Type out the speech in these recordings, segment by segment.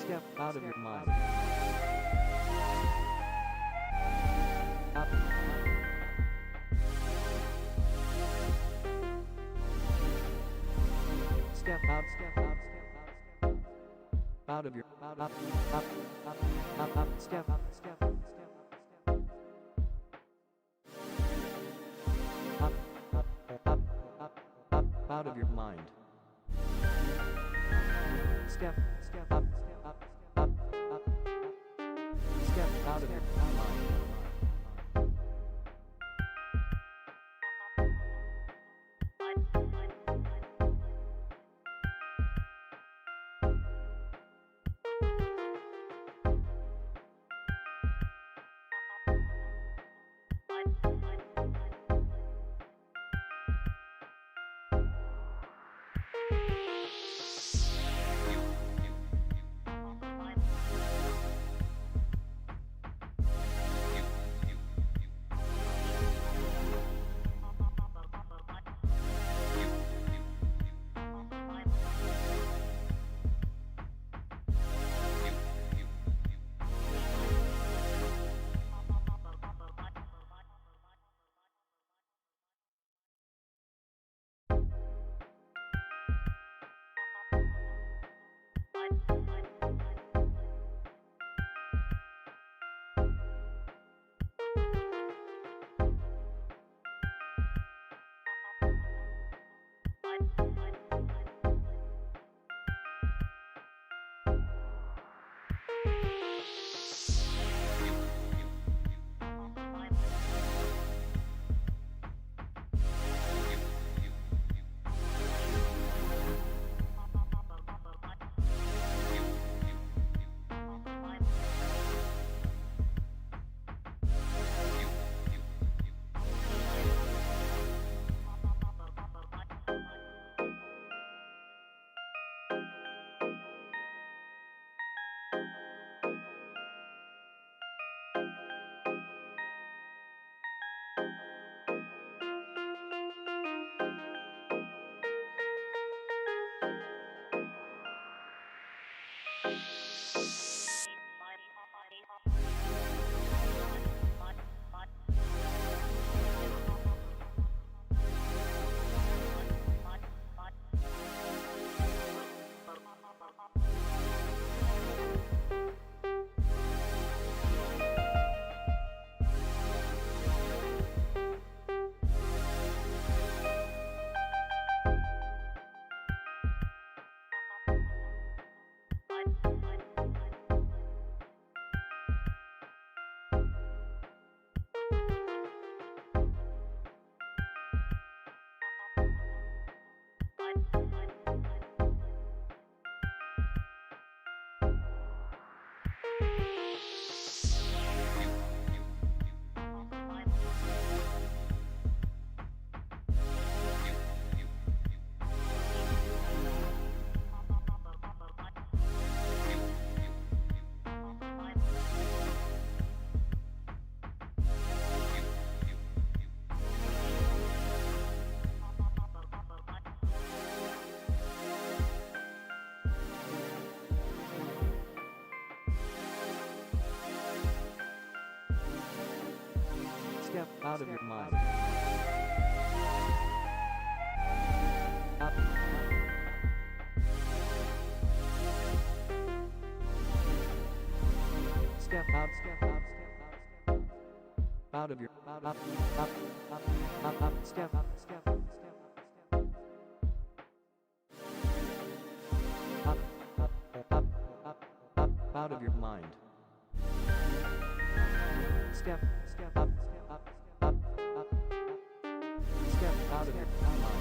Step out of your mind. Step out of your step out of your mind. Step up, step out of your mind. out of your mind. Out, step out, out of your, up, step, out of your mind. Step, up, step out of your mind.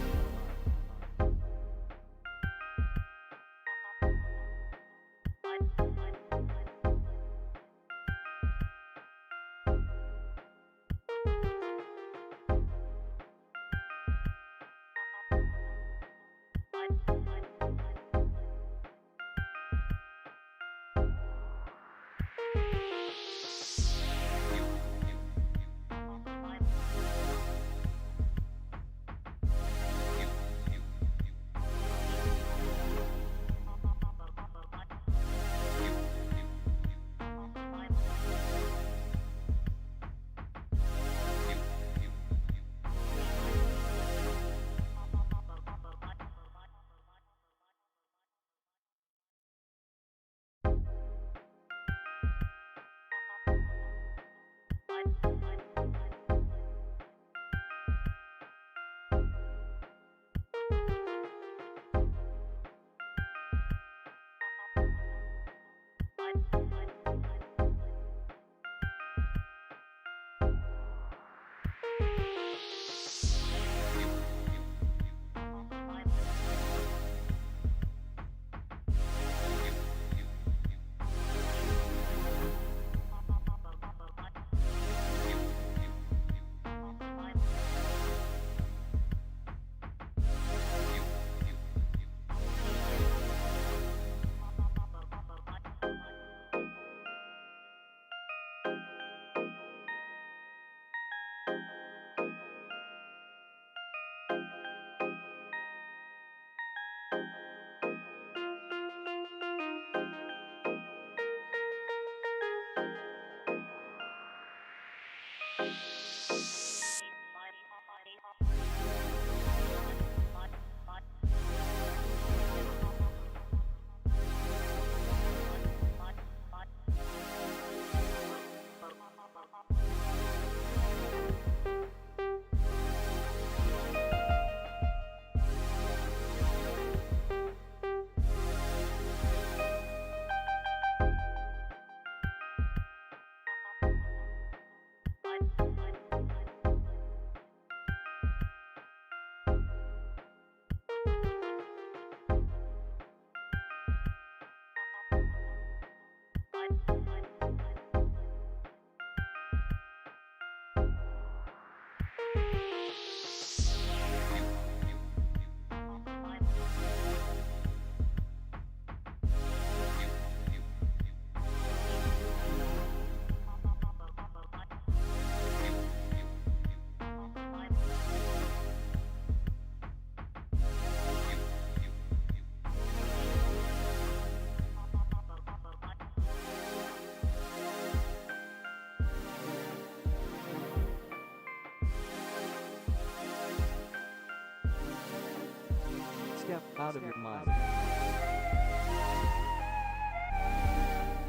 Step out of your mind.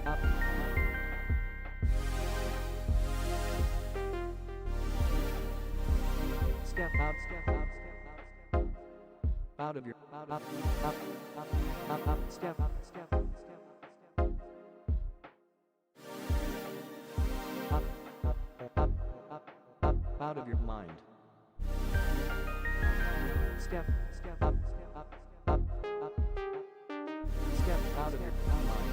Up. Step out, out of your, up, step, out of your mind. Step, up, step out of your mind.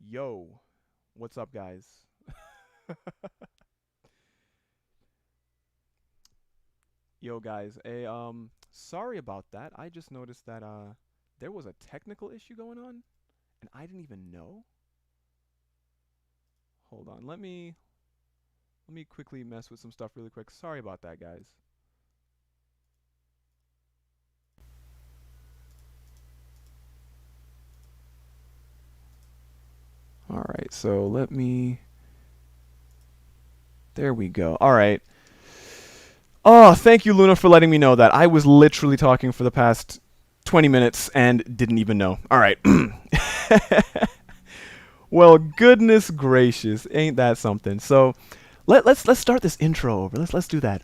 Yo, what's up, guys? Yo, guys. Sorry about that. I just noticed that there was a technical issue going on, and I didn't even know. Hold on. Let me quickly mess with some stuff really quick. Sorry about that, guys. All right. So let me. There we go. All right. Oh, thank you, Luna, for letting me know that. I was literally talking for the past 20 minutes and didn't even know. All right. Well, goodness gracious, ain't that something? So, let's start this intro over. Let's do that.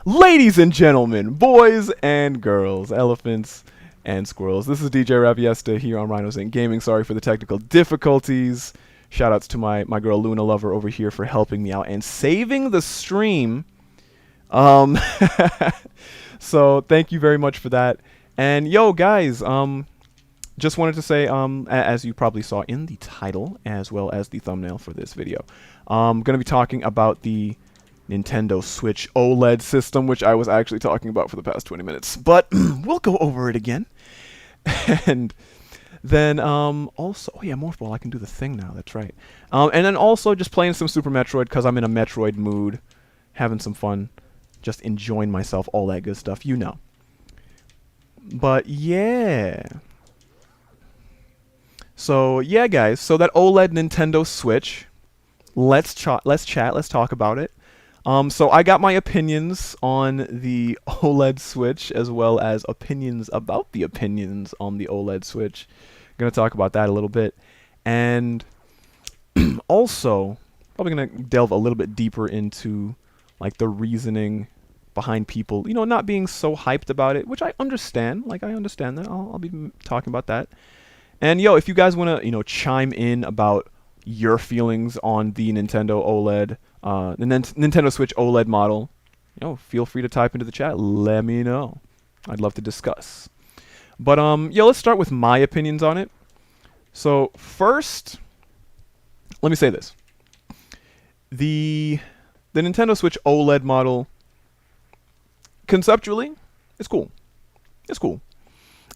Ladies and gentlemen, boys and girls, elephants and squirrels. This is DJ Raviesta here on Rhinos and Gaming. Sorry for the technical difficulties. Shoutouts to my girl Luna Lover over here for helping me out and saving the stream. Um, so thank you very much for that. And yo, guys, just wanted to say, as you probably saw in the title as well as the thumbnail for this video, I'm going to be talking about the Nintendo Switch OLED system, which I was actually talking about for the past 20 minutes. But we'll go over it again. And then also, oh yeah, Morphball, I can do the thing now. That's right. And then also just playing some Super Metroid because I'm in a Metroid mood, having some fun, just enjoying myself, all that good stuff, you know. But yeah. So yeah, guys. So that OLED Nintendo Switch. Let's chat. Let's talk about it. So I got my opinions on the OLED Switch as well as opinions about the opinions on the OLED Switch. Gonna talk about that a little bit, and also probably gonna delve a little bit deeper into like the reasoning behind people, not being so hyped about it, which I understand. Like I understand that. I'll be talking about that. And yo, if you guys want to, chime in about your feelings on the Nintendo OLED, the Nintendo Switch OLED model, feel free to type into the chat. Let me know. I'd love to discuss. But let's start with my opinions on it. So first, let me say this: the Nintendo Switch OLED model, conceptually, it's cool. It's cool.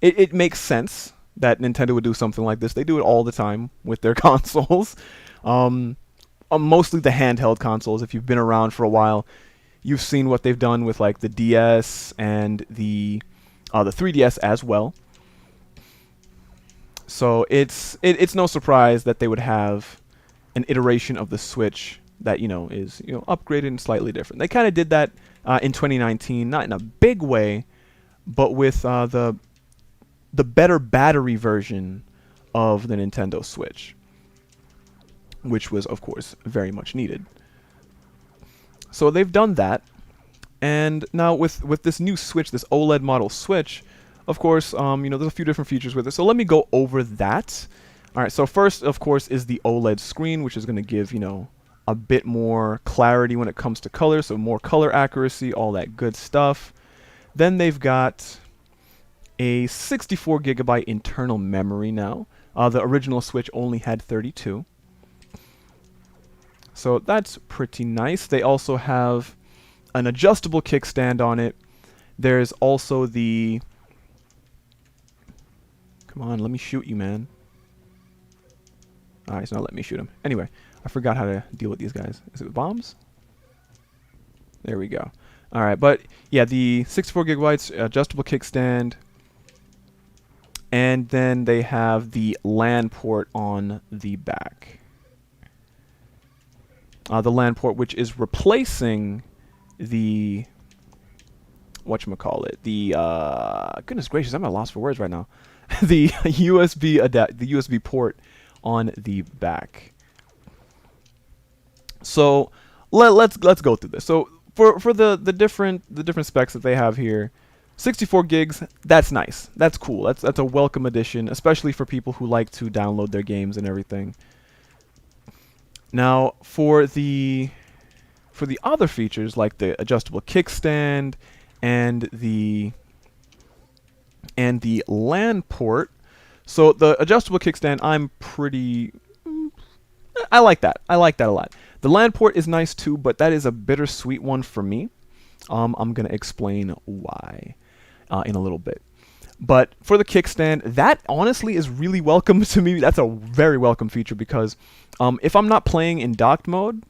It makes sense that Nintendo would do something like this. They do it all the time with their consoles. Mostly the handheld consoles. If you've been around for a while, you've seen what they've done with like the DS and the 3DS as well. So it's no surprise that they would have an iteration of the Switch that is upgraded and slightly different. They kind of did that in 2019, not in a big way, but with the better battery version of the Nintendo Switch, which was, of course, very much needed. So they've done that, and now with this new Switch, this OLED model Switch, of course, there's a few different features with it. So let me go over that. All right. So first, of course, is the OLED screen, which is going to give a bit more clarity when it comes to color, so more color accuracy, all that good stuff. Then they've got a 64 gigabyte internal memory now. The original Switch only had 32. So that's pretty nice. They also have an adjustable kickstand on it. There's also the... Come on, let me shoot you, man. Alright, it's not letting me shoot him. Anyway, I forgot how to deal with these guys. Is it bombs? There we go. Alright, but yeah, the 64 gigabytes, adjustable kickstand. And then they have the LAN port on the back. The LAN port, which is replacing the... whatchamacallit? The, goodness gracious, I'm at a loss for words right now. The USB port on the back. So let's go through this. So for the different specs that they have here, 64 gigs, that's nice. That's cool. That's a welcome addition, especially for people who like to download their games and everything. Now, for the other features like the adjustable kickstand and the LAN port, so the adjustable kickstand I'm pretty I like that. I like that a lot. The LAN port is nice too, but that is a bittersweet one for me. I'm going to explain why in a little bit. But for the kickstand, that honestly is really welcome to me. That's a very welcome feature because if I'm not playing in docked mode,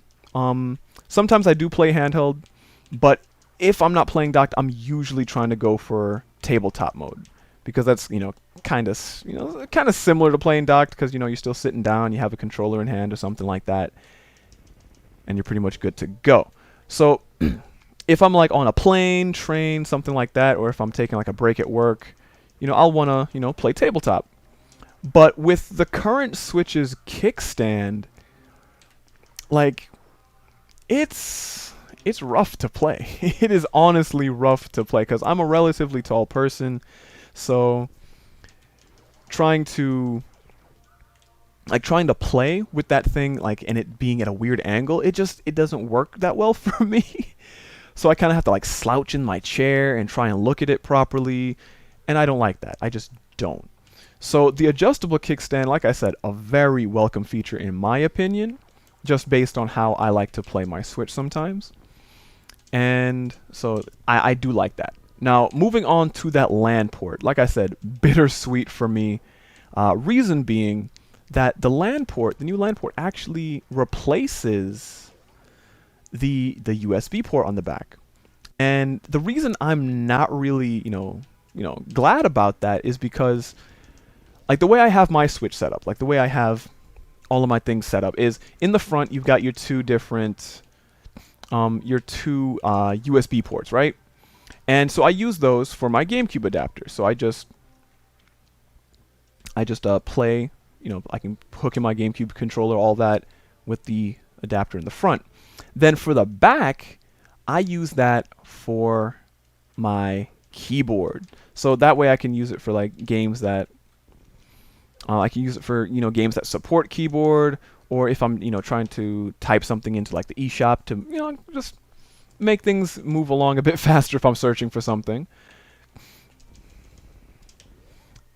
sometimes I do play handheld, but if I'm not playing docked, I'm usually trying to go for tabletop mode because that's, kind of similar to playing docked because, you're still sitting down, you have a controller in hand or something like that, and you're pretty much good to go. So if I'm like on a plane, train, something like that, or if I'm taking like a break at work, I'll want to, play tabletop. But with the current Switch's kickstand, like, it's rough to play. It is honestly rough to play because I'm a relatively tall person, so trying to play with that thing, like, and it being at a weird angle, it doesn't work that well for me. So I kind of have to like slouch in my chair and try and look at it properly, and I don't like that. I just don't. So the adjustable kickstand, like I said, a very welcome feature in my opinion, just based on how I like to play my Switch sometimes. And so I do like that. Now, moving on to that LAN port, like I said, bittersweet for me. Reason being that the new LAN port actually replaces the USB port on the back. And the reason I'm not really, glad about that is because, like, the way I have my Switch set up, like the way I have all of my things set up is in the front you've got your two different USB ports, right? And so I use those for my GameCube adapter. So I just play, I can hook in my GameCube controller, all that, with the adapter in the front. Then for the back, I use that for my keyboard. So that way I can use it for like games that I can use it for, games that support keyboard, or if I'm, trying to type something into like the eShop to, just make things move along a bit faster if I'm searching for something.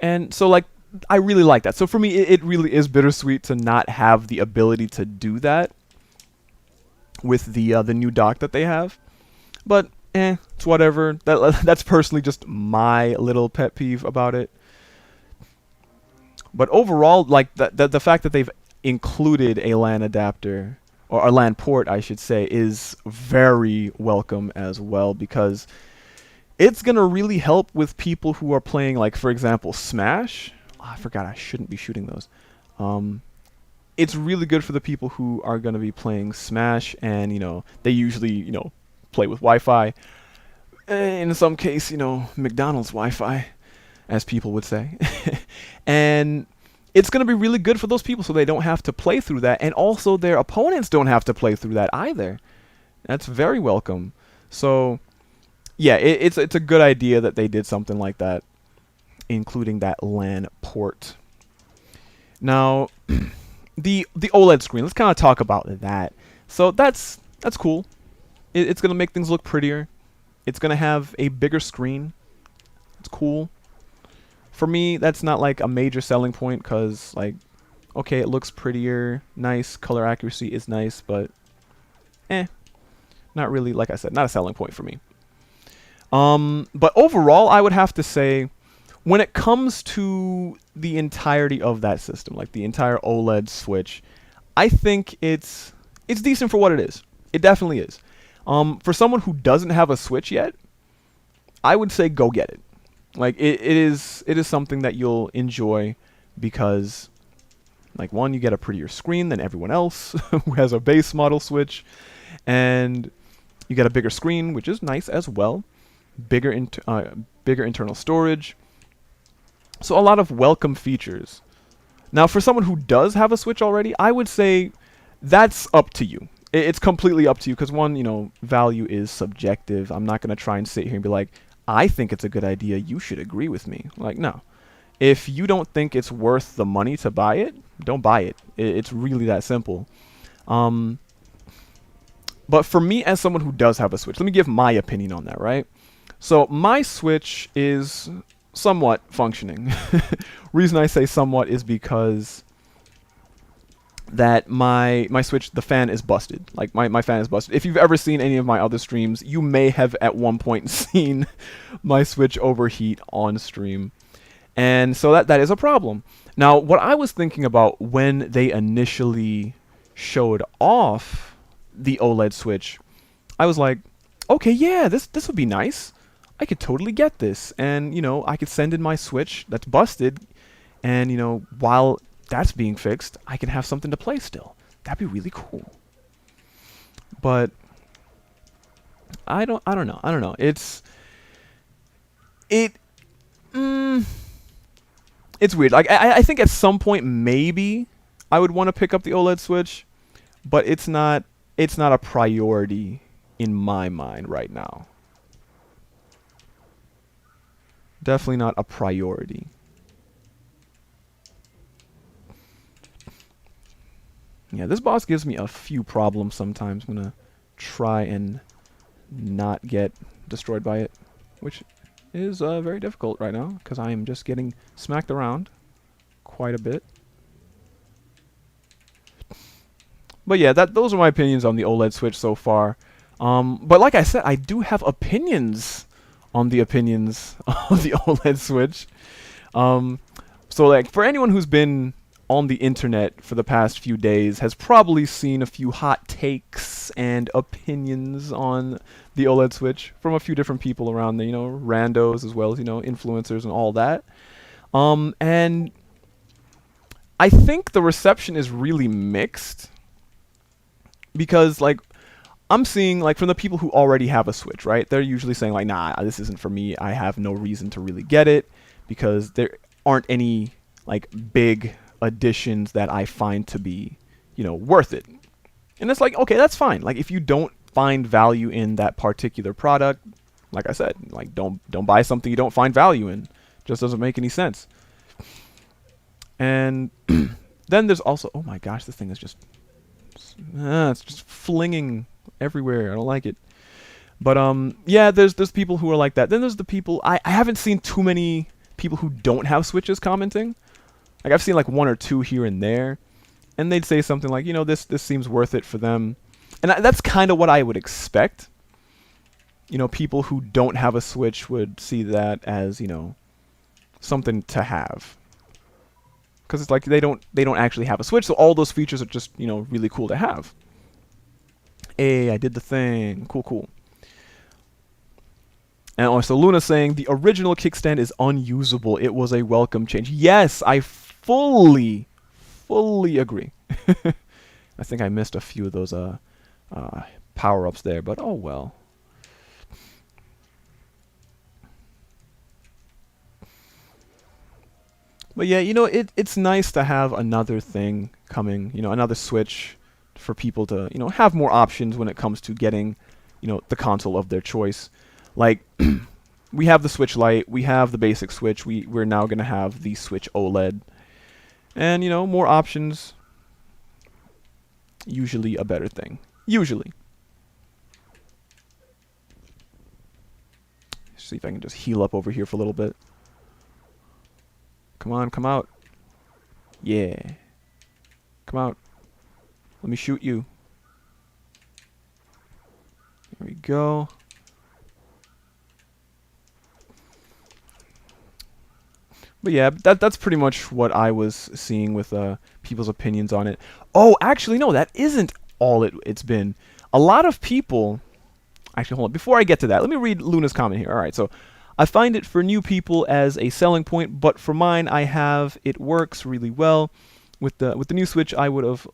And so like I really like that. So for me, it really is bittersweet to not have the ability to do that with the new dock that they have. But it's whatever. That's personally just my little pet peeve about it. But overall, like the fact that they've included a LAN adapter, or a LAN port, I should say, is very welcome as well, because it's going to really help with people who are playing, like, for example, Smash. Oh, I forgot I shouldn't be shooting those. It's really good for the people who are going to be playing Smash, and, they usually, play with Wi-Fi. In some case, McDonald's Wi-Fi, as people would say. And it's going to be really good for those people so they don't have to play through that, and also their opponents don't have to play through that either. That's very welcome. So yeah, it's a good idea that they did something like that, including that LAN port. Now, the OLED screen, let's kind of talk about that. So that's cool. It's going to make things look prettier. It's going to have a bigger screen. It's cool. For me, that's not like a major selling point, because, like, okay, it looks prettier, nice, color accuracy is nice, but not really, like I said, not a selling point for me. But overall, I would have to say, when it comes to the entirety of that system, like the entire OLED Switch, I think it's decent for what it is. It definitely is. For someone who doesn't have a Switch yet, I would say go get it. Like, it is something that you'll enjoy because, like, one, you get a prettier screen than everyone else who has a base model Switch, and you get a bigger screen, which is nice as well. Bigger internal storage. So a lot of welcome features. Now, for someone who does have a Switch already, I would say that's up to you. It's completely up to you, because one, value is subjective. I'm not going to try and sit here and be like, I think it's a good idea, you should agree with me. Like, no. If you don't think it's worth the money to buy it, don't buy it. It's really that simple. But for me, as someone who does have a Switch, let me give my opinion on that, right? So my Switch is somewhat functioning. Reason I say somewhat is because that my Switch, the fan is busted. Like my fan is busted. If you've ever seen any of my other streams, you may have at one point seen my Switch overheat on stream. And so that is a problem. Now, what I was thinking about when they initially showed off the OLED Switch, I was like, okay, yeah, this would be nice. I could totally get this. And, I could send in my Switch that's busted. And, while that's being fixed, I can have something to play still. That'd be really cool. But I don't know. It's weird. Like I think at some point maybe I would want to pick up the OLED Switch, but it's not a priority in my mind right now. Definitely not a priority. Yeah, this boss gives me a few problems sometimes. I'm gonna try and not get destroyed by it, which is very difficult right now because I am just getting smacked around quite a bit. But yeah, those are my opinions on the OLED Switch so far. But like I said, I do have opinions on the opinions of the OLED Switch. So like for anyone who's been on the internet for the past few days has probably seen a few hot takes and opinions on the OLED Switch from a few different people around there, randos as well as, influencers and all that. And I think the reception is really mixed because like I'm seeing like from the people who already have a Switch, right? They're usually saying like, nah, this isn't for me. I have no reason to really get it because there aren't any like big additions that I find to be, worth it. And it's like, okay, that's fine. Like if you don't find value in that particular product, like I said, like don't buy something you don't find value in. Just doesn't make any sense. And then there's also, oh my gosh, this thing is just it's just flinging everywhere. I don't like it. But yeah, there's people who are like that. Then there's the people I haven't seen too many people who don't have Switches commenting. Like I've seen like one or two here and there, and they'd say something like, this seems worth it for them, and that's kind of what I would expect. People who don't have a Switch would see that as something to have, because it's like they don't actually have a Switch, so all those features are just really cool to have. Hey, I did the thing. Cool. And also Luna saying the original kickstand is unusable. It was a welcome change. Yes, I fully agree. I think I missed a few of those power-ups there, but oh well. But yeah, it's nice to have another thing coming, another Switch for people to, have more options when it comes to getting, the console of their choice. Like we have the Switch Lite, we have the basic Switch, we're now going to have the Switch OLED. And, more options, usually a better thing. Usually. See if I can just heal up over here for a little bit. Come on, come out. Yeah. Come out. Let me shoot you. There we go. But yeah, that's pretty much what I was seeing with people's opinions on it. Oh, actually, no, that isn't all it's been. A lot of people... Actually, hold on. Before I get to that, let me read Luna's comment here. All right, so I find it for new people as a selling point, but for mine, it works really well. With the new Switch, I would have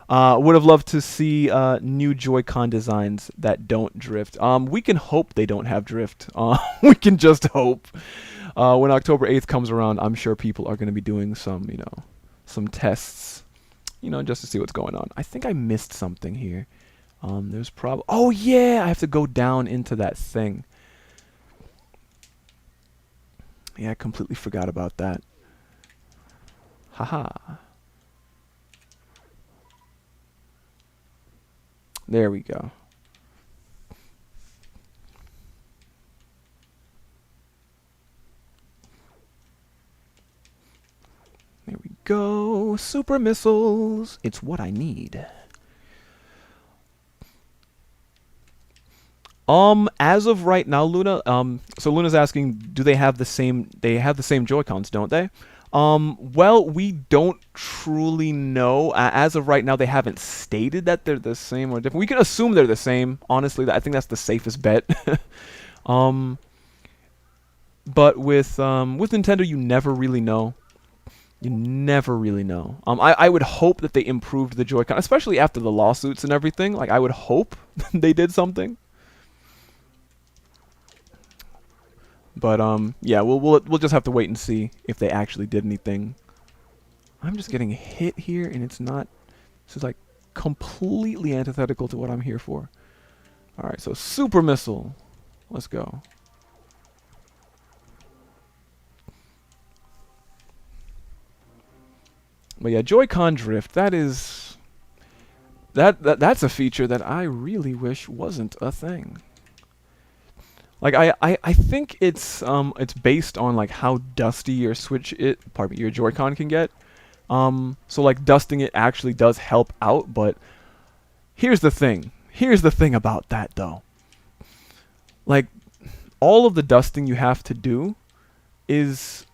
loved to see new Joy-Con designs that don't drift. We can hope they don't have drift. We can just hope. When October 8th comes around, I'm sure people are going to be doing some tests, just to see what's going on. I think I missed something here. There's probably... Oh, yeah! I have to go down into that thing. Yeah, I completely forgot about that. Haha. There we go. There we go. Super missiles. It's what I need. As of right now, Luna, so Luna's asking, do they have the same, Joy-Cons, don't they? Well, we don't truly know. As of right now, they haven't stated that they're the same or different. We can assume they're the same, honestly. I think that's the safest bet. But with Nintendo, you never really know. You never really know. I would hope that they improved the Joy-Con, especially after the lawsuits and everything. Like, I would hope they did something. But yeah, we'll just have to wait and see if they actually did anything. I'm just getting hit here, and it's not. This is like completely antithetical to what I'm here for. All right, so super missile. Let's go. But yeah, Joy-Con drift. That's a feature that I really wish wasn't a thing. Like I think it's based on like how dusty your your Joy-Con can get. So like dusting it actually does help out, but here's the thing. Here's the thing about that though. Like all of the dusting you have to do it's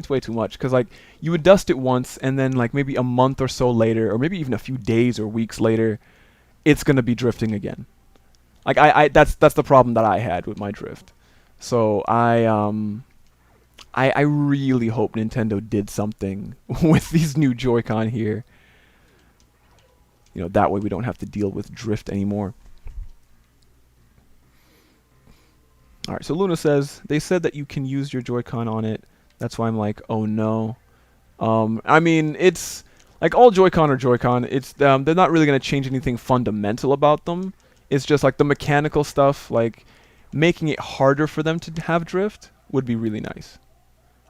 way too much, because like you would dust it once and then like maybe a month or so later, or maybe even a few days or weeks later, it's going to be drifting again. Like that's the problem that I had with my drift. So I really hope Nintendo did something with these new Joy-Con here. You know, that way we don't have to deal with drift anymore. All right, so Luna says they said that you can use your Joy-Con on it. That's why I'm like, oh no. I mean, it's like all Joy-Con are Joy-Con. It's they're not really gonna change anything fundamental about them. It's just like the mechanical stuff, like making it harder for them to have drift would be really nice.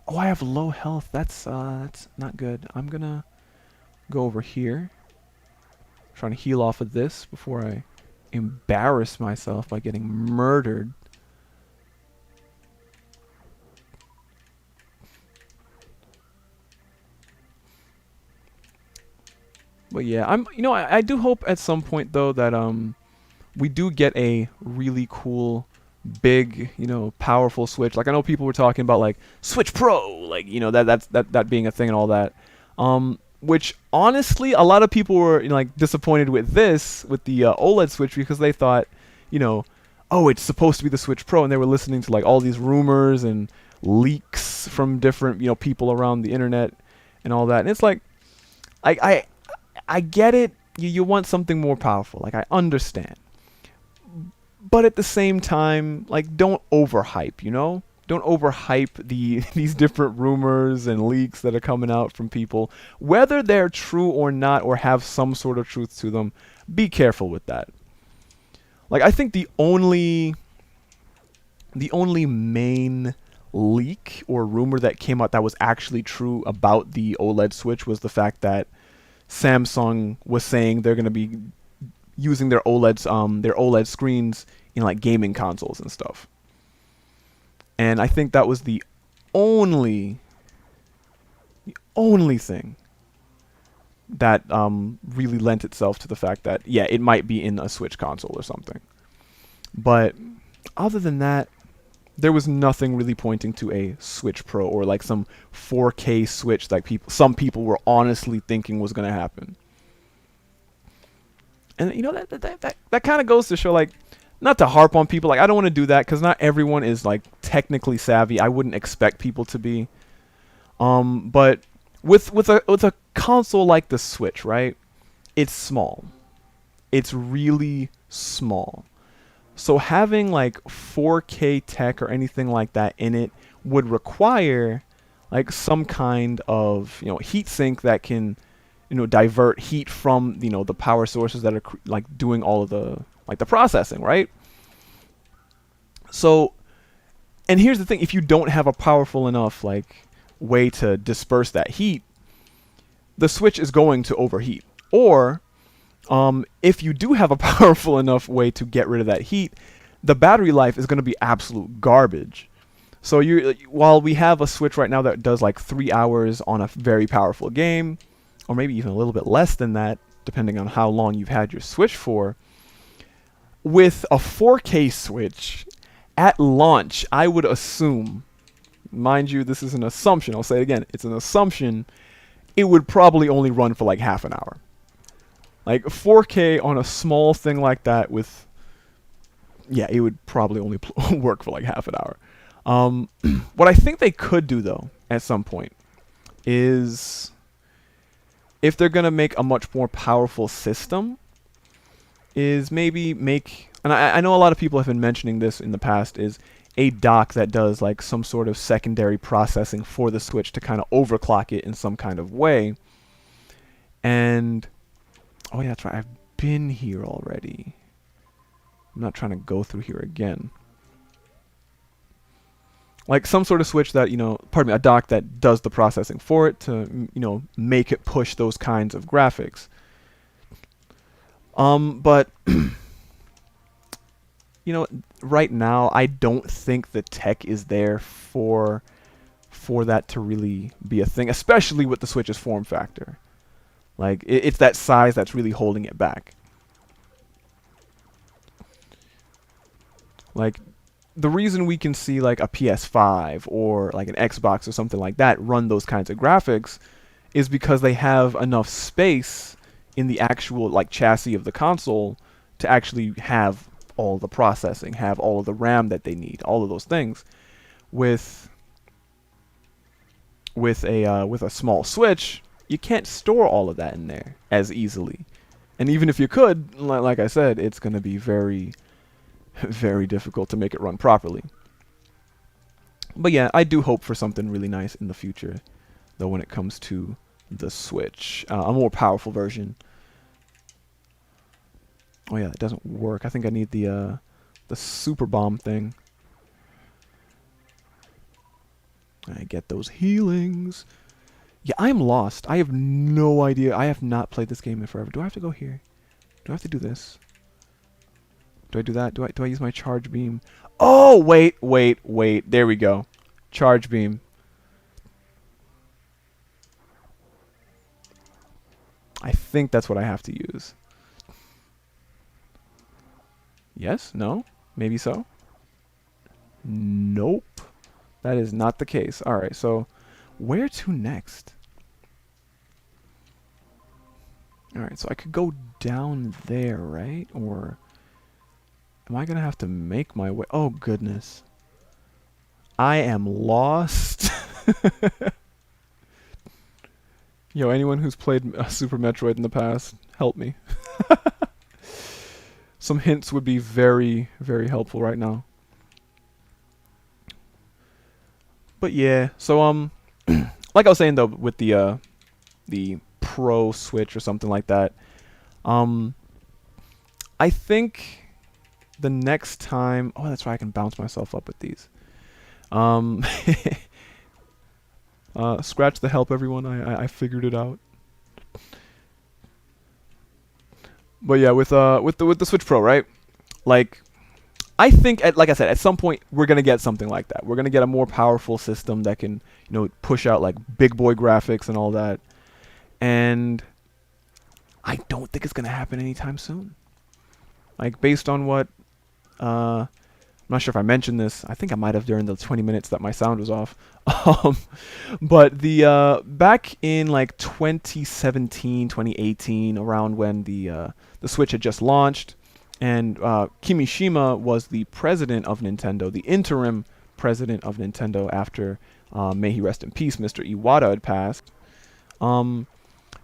Oh, I have low health. That's not good. I'm gonna go over here. Trying to heal off of this before I embarrass myself by getting murdered. But yeah, I do hope at some point though that we do get a really cool, big, powerful Switch. Like I know people were talking about like Switch Pro, like that being a thing and all that. Which honestly, a lot of people were like disappointed with the OLED Switch, because they thought, oh, it's supposed to be the Switch Pro, and they were listening to like all these rumors and leaks from different people around the internet and all that. And it's like, I get it. You want something more powerful. Like I understand. But at the same time, like, don't overhype, Don't overhype these different rumors and leaks that are coming out from people. Whether they're true or not, or have some sort of truth to them, be careful with that. Like, I think the only main leak or rumor that came out that was actually true about the OLED Switch was the fact that Samsung was saying they're going to be using their OLED screens in like gaming consoles and stuff. And I think that was the only thing that really lent itself to the fact that yeah, it might be in a Switch console or something. But other than that, there was nothing really pointing to a Switch Pro or like some 4K Switch like some people were honestly thinking was going to happen. And that kind of goes to show, like, not to harp on people, like I don't want to do that because not everyone is like technically savvy. I wouldn't expect people to be. But with a console like the Switch, right? It's small. It's really small. So having like 4K tech or anything like that in it would require like some kind of heat sink that can divert heat from the power sources that are like doing all of the processing, right? So, and here's the thing: if you don't have a powerful enough like way to disperse that heat, the Switch is going to overheat. Or if you do have a powerful enough way to get rid of that heat, the battery life is going to be absolute garbage. So while we have a Switch right now that does like 3 hours on a very powerful game, or maybe even a little bit less than that, depending on how long you've had your Switch for, with a 4K Switch at launch, I would assume, mind you, this is an assumption, I'll say it again, it's an assumption, it would probably only run for like half an hour. Like 4K on a small thing like that with, yeah, it would probably only work for like half an hour. What I think they could do though, at some point, is if they're gonna make a much more powerful system, is maybe make, and I know a lot of people have been mentioning this in the past, is a dock that does like some sort of secondary processing for the Switch to kind of overclock it in some kind of way. And oh yeah, that's right, I've been here already. I'm not trying to go through here again. Like some sort of Switch that, a dock that does the processing for it to, make it push those kinds of graphics. But right now I don't think the tech is there for that to really be a thing, especially with the Switch's form factor. Like it's that size that's really holding it back. Like the reason we can see like a PS5 or like an Xbox or something like that run those kinds of graphics is because they have enough space in the actual like chassis of the console to actually have all the processing, have all of the RAM that they need, all of those things. With a small Switch, you can't store all of that in there as easily. And even if you could, like I said, it's going to be very, very difficult to make it run properly. But yeah, I do hope for something really nice in the future, though, when it comes to the Switch. A more powerful version. Oh yeah, it doesn't work. I think I need the super bomb thing. I get those healings. Yeah, I'm lost. I have no idea. I have not played this game in forever. Do I have to go here? Do I have to do this? Do I do that? Do I use my charge beam? Oh, wait. There we go. Charge beam. I think that's what I have to use. Yes? No? Maybe so? Nope. That is not the case. Alright, so where to next? Alright, so I could go down there, right? Or am I going to have to make my way? Oh, goodness. I am lost. Yo, anyone who's played Super Metroid in the past, help me. Some hints would be very, very helpful right now. But yeah, so like I was saying though, with the Pro Switch or something like that, I think the next time, oh, that's right, I can bounce myself up with these. Scratch the help, everyone. I figured it out. But yeah, with the Switch Pro, right? Like, I think, like I said, at some point we're gonna get something like that. We're gonna get a more powerful system that can, push out like big boy graphics and all that. And I don't think it's gonna happen anytime soon. Like, based on what, I'm not sure if I mentioned this. I think I might have during the 20 minutes that my sound was off. But the back in like 2017, 2018, around when the Switch had just launched, and Kimishima was the president of Nintendo, the interim president of Nintendo after, may he rest in peace, Mr. Iwata had passed.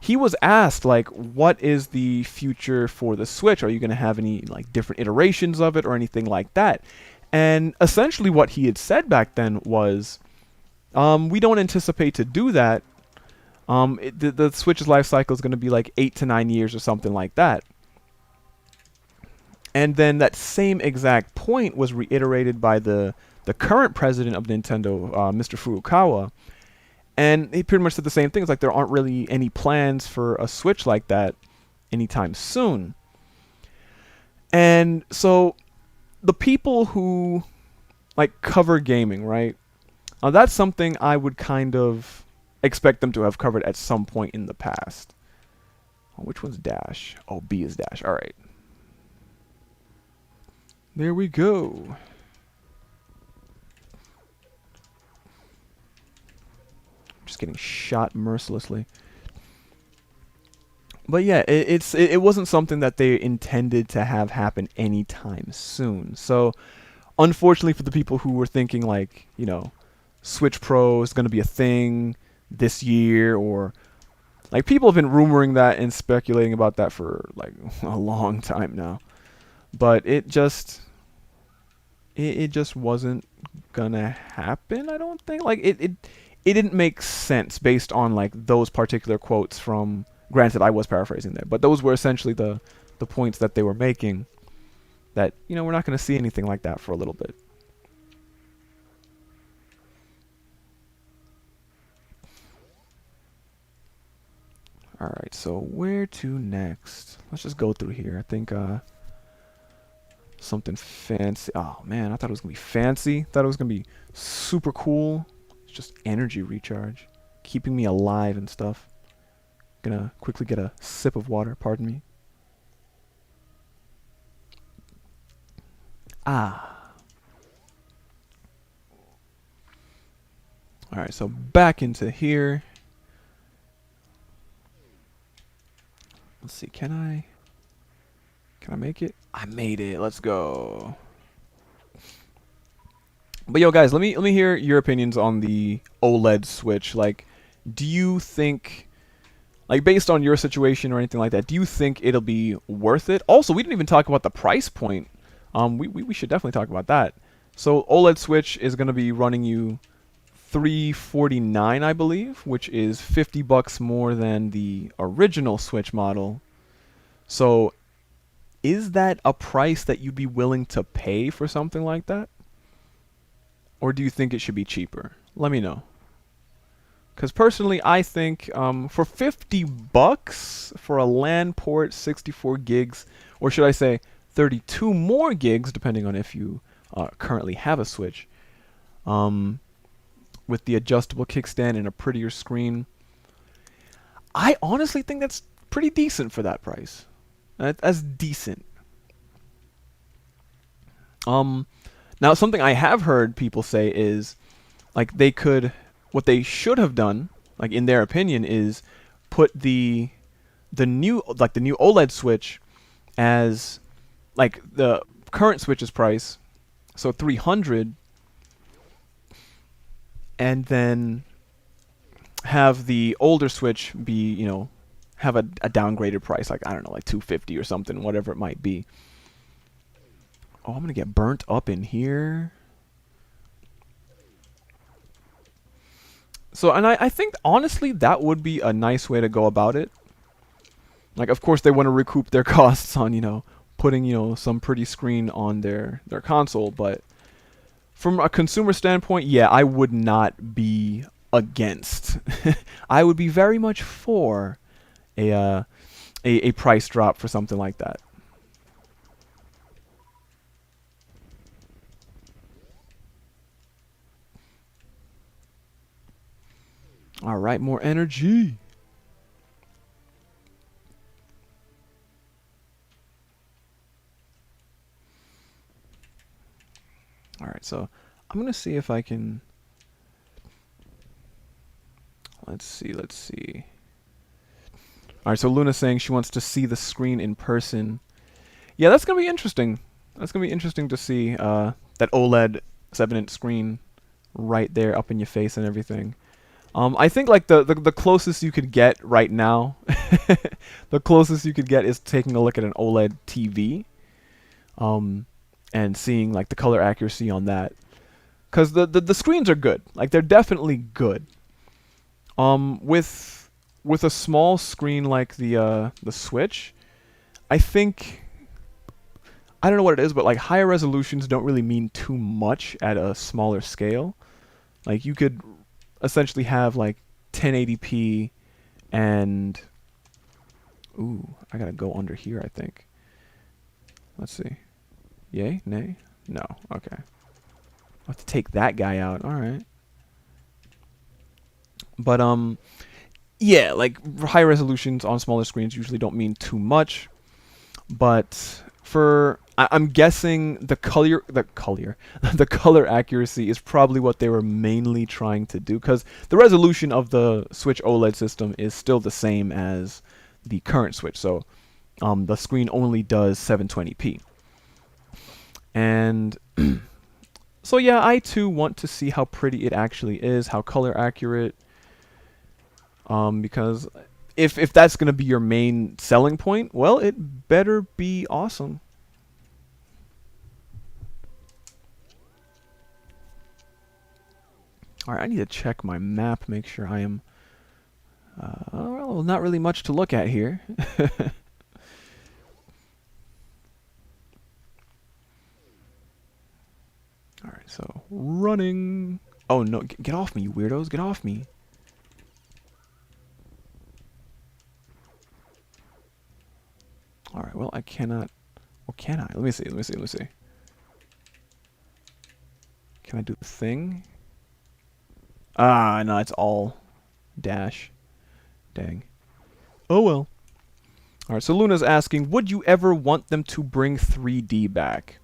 He was asked, like, what is the future for the Switch? Are you going to have any like different iterations of it or anything like that? And essentially what he had said back then was, we don't anticipate to do that. The Switch's life cycle is going to be like 8 to 9 years or something like that. And then that same exact point was reiterated by the current president of Nintendo, Mr. Furukawa. And he pretty much said the same thing. It's like there aren't really any plans for a Switch like that anytime soon. And so the people who like cover gaming, right? That's something I would kind of expect them to have covered at some point in the past. Oh, which one's dash? Oh, B is dash. All right. There we go. Just getting shot mercilessly. But yeah, it wasn't something that they intended to have happen anytime soon. So, unfortunately for the people who were thinking like, you know, Switch Pro is going to be a thing this year, or like people have been rumoring that and speculating about that for like a long time now. But it just wasn't gonna happen, I don't think. Like it didn't make sense based on like those particular quotes from, granted I was paraphrasing there, but those were essentially the points that they were making, that, you know, we're not going to see anything like that for a little bit. Alright, so where to next? Let's just go through here. I think something fancy. Oh man, I thought it was going to be fancy. Thought it was going to be super cool. It's just energy recharge, keeping me alive and stuff. Gonna quickly get a sip of water, pardon me. Ah. Alright, so back into here. Let's see, can I make it? I made it. Let's go. But yo guys, let me hear your opinions on the OLED Switch. Like, do you think, like, based on your situation or anything like that, do you think it'll be worth it? Also, we didn't even talk about the price point. We should definitely talk about that. So OLED Switch is going to be running you $349, I believe, which is $50 more than the original Switch model. So is that a price that you'd be willing to pay for something like that? Or do you think it should be cheaper? Let me know. Because personally, I think for $50 for a LAN port, 64 gigs, or should I say 32 more gigs, depending on if you currently have a Switch, with the adjustable kickstand and a prettier screen, I honestly think that's pretty decent for that price. That's decent. Now, something I have heard people say is, like, what they should have done, like in their opinion, is put the new OLED Switch as like the current Switch's price, so 300, and then have the older Switch be, you know, have a downgraded price, like, I don't know, like 250 or something, whatever it might be. Oh, I'm gonna get burnt up in here. So, and I think, honestly, that would be a nice way to go about it. Like, of course, they want to recoup their costs on, you know, putting, you know, some pretty screen on their console. But from a consumer standpoint, yeah, I would not be against. I would be very much for a price drop for something like that. All right, more energy. All right, so I'm going to see if I can... Let's see. All right, so Luna's saying she wants to see the screen in person. Yeah, that's going to be interesting. That's going to be interesting to see that OLED 7-inch screen right there up in your face and everything. I think like the closest you could get right now, the closest you could get is taking a look at an OLED TV, and seeing like the color accuracy on that, because the screens are good, like they're definitely good. With a small screen like the Switch, I think, I don't know what it is, but like higher resolutions don't really mean too much at a smaller scale. Like you could essentially have like 1080p and, ooh, I gotta go under here, I think. Let's see. Yay? Nay? No. Okay. I'll have to take that guy out. Alright. But yeah, like high resolutions on smaller screens usually don't mean too much. But I'm guessing the color the color accuracy is probably what they were mainly trying to do, because the resolution of the Switch OLED system is still the same as the current Switch. So the screen only does 720p. And so yeah, I too want to see how pretty it actually is, how color accurate. Because if that's going to be your main selling point, well, it better be awesome. All right, I need to check my map, make sure I am. Well, not really much to look at here. All right, so running. Oh no, get off me, you weirdos! Get off me. All right, well, I cannot. Or can I? Let me see. Let me see. Let me see. Can I do the thing? Ah, no, it's all dash. Dang. Oh well. All right, so Luna's asking, would you ever want them to bring 3D back?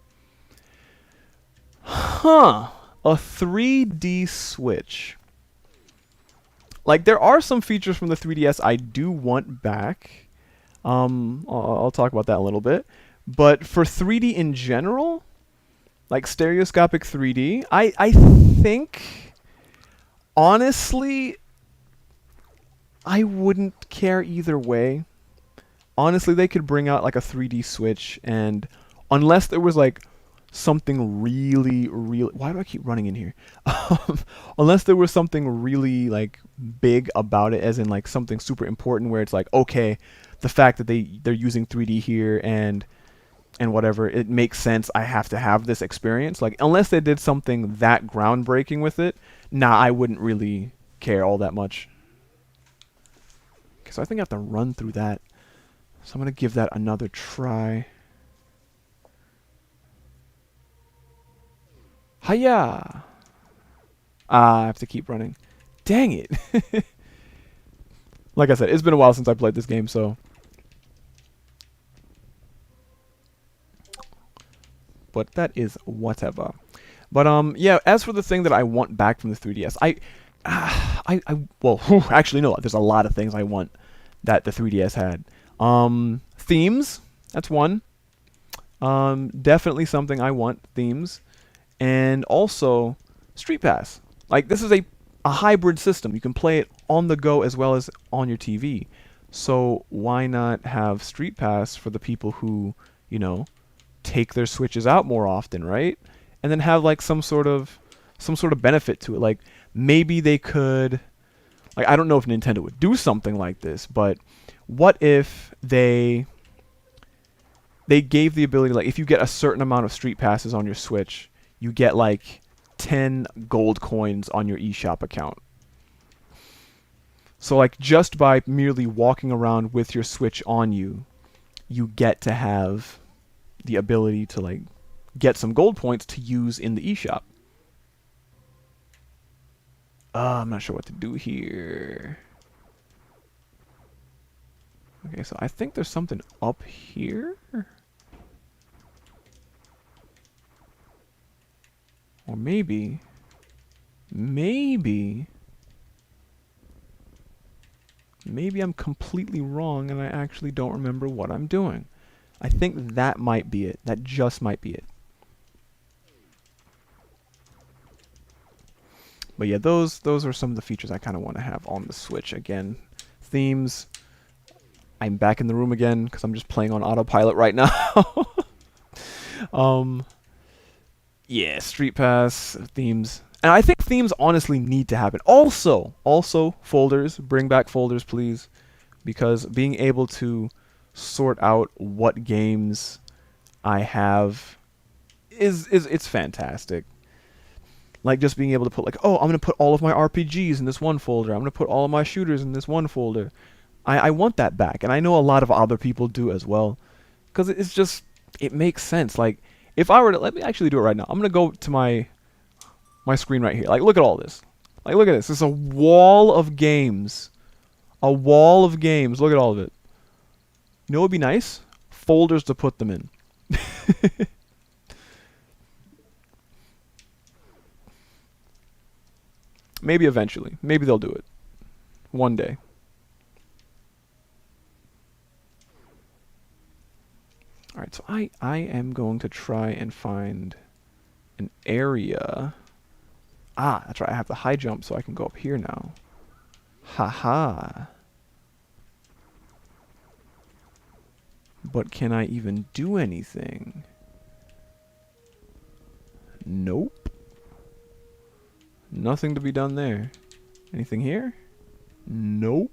Huh. A 3D Switch. Like, there are some features from the 3DS I do want back. I'll talk about that a little bit. But for 3D in general, like stereoscopic 3D, I think, honestly, I wouldn't care either way. Honestly, they could bring out like a 3D Switch, and unless there was like something really, why do I keep running in here? Unless there was something really like big about it, as in like something super important where it's like, okay, the fact that they're using 3D here and whatever, it makes sense. I have to have this experience. Like, unless they did something that groundbreaking with it, nah, I wouldn't really care all that much. Okay, so I think I have to run through that. So I'm gonna give that another try. Hiya! Ah, I have to keep running. Dang it! Like I said, it's been a while since I played this game, so. But that is whatever. But yeah, as for the thing that I want back from the 3DS, well, actually no, there's a lot of things I want that the 3DS had. Themes, that's one. Definitely something I want, themes. And also Street Pass. Like, this is a hybrid system. You can play it on the go as well as on your TV. So why not have Street Pass for the people who, you know, take their Switches out more often, right? And then have like some sort of benefit to it. Like, maybe they could, like, I don't know if Nintendo would do something like this, but what if they gave the ability, like, if you get a certain amount of Street Passes on your Switch, you get like 10 gold coins on your eShop account. So like, just by merely walking around with your Switch on you, you get to have the ability to like get some gold points to use in the eShop. I'm not sure what to do here. Okay, so I think there's something up here. Or maybe I'm completely wrong and I actually don't remember what I'm doing. I think that might be it. That just might be it. But yeah, those are some of the features I kind of want to have on the Switch. Again, themes. I'm back in the room again because I'm just playing on autopilot right now. Yeah, Street Pass, themes. And I think themes honestly need to happen. Also, folders. Bring back folders, please. Because being able to sort out what games I have it's fantastic. Like, just being able to put like, oh, I'm going to put all of my RPGs in this one folder. I'm going to put all of my shooters in this one folder. I want that back. And I know a lot of other people do as well. Because it's just, it makes sense. Like, if I were to, let me actually do it right now. I'm going to go to my screen right here. Like, look at all this. Like, look at this. It's a wall of games. A wall of games. Look at all of it. You know what would be nice? Folders to put them in. Maybe eventually. Maybe they'll do it. One day. Alright, so I am going to try and find an area. Ah, that's right. I have the high jump, so I can go up here now. Haha. But can I even do anything? Nope. Nothing to be done there. Anything here? Nope.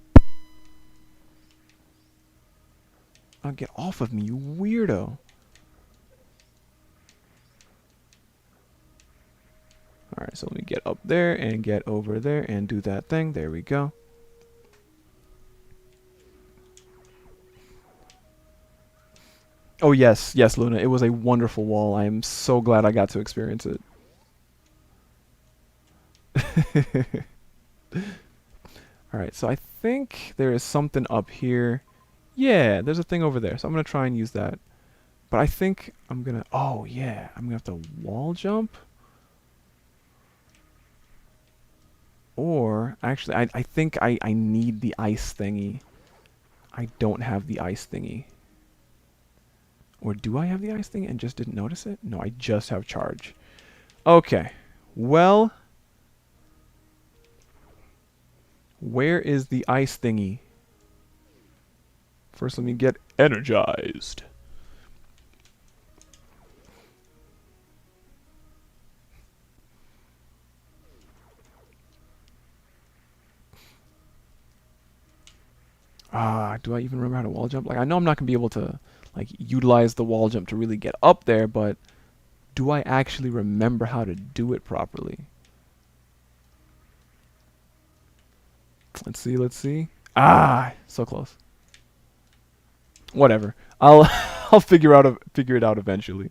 Oh, get off of me, you weirdo. Alright, so let me get up there and get over there and do that thing. There we go. Oh, yes. Yes, Luna. It was a wonderful wall. I am so glad I got to experience it. Alright, so I think there is something up here. Yeah, there's a thing over there. So I'm going to try and use that. But I think I'm going to... Oh, yeah. I'm going to have to wall jump. Or, actually, I think I need the ice thingy. I don't have the ice thingy. Or do I have the ice thingy and just didn't notice it? No, I just have charge. Okay. Well... Where is the ice thingy? First, let me get energized. Do I even remember how to wall jump? Like, I know I'm not going to be able to, like, utilize the wall jump to really get up there, but do I actually remember how to do it properly? Let's see, let's see. Ah, so close. Whatever. I'll I'll figure it out eventually.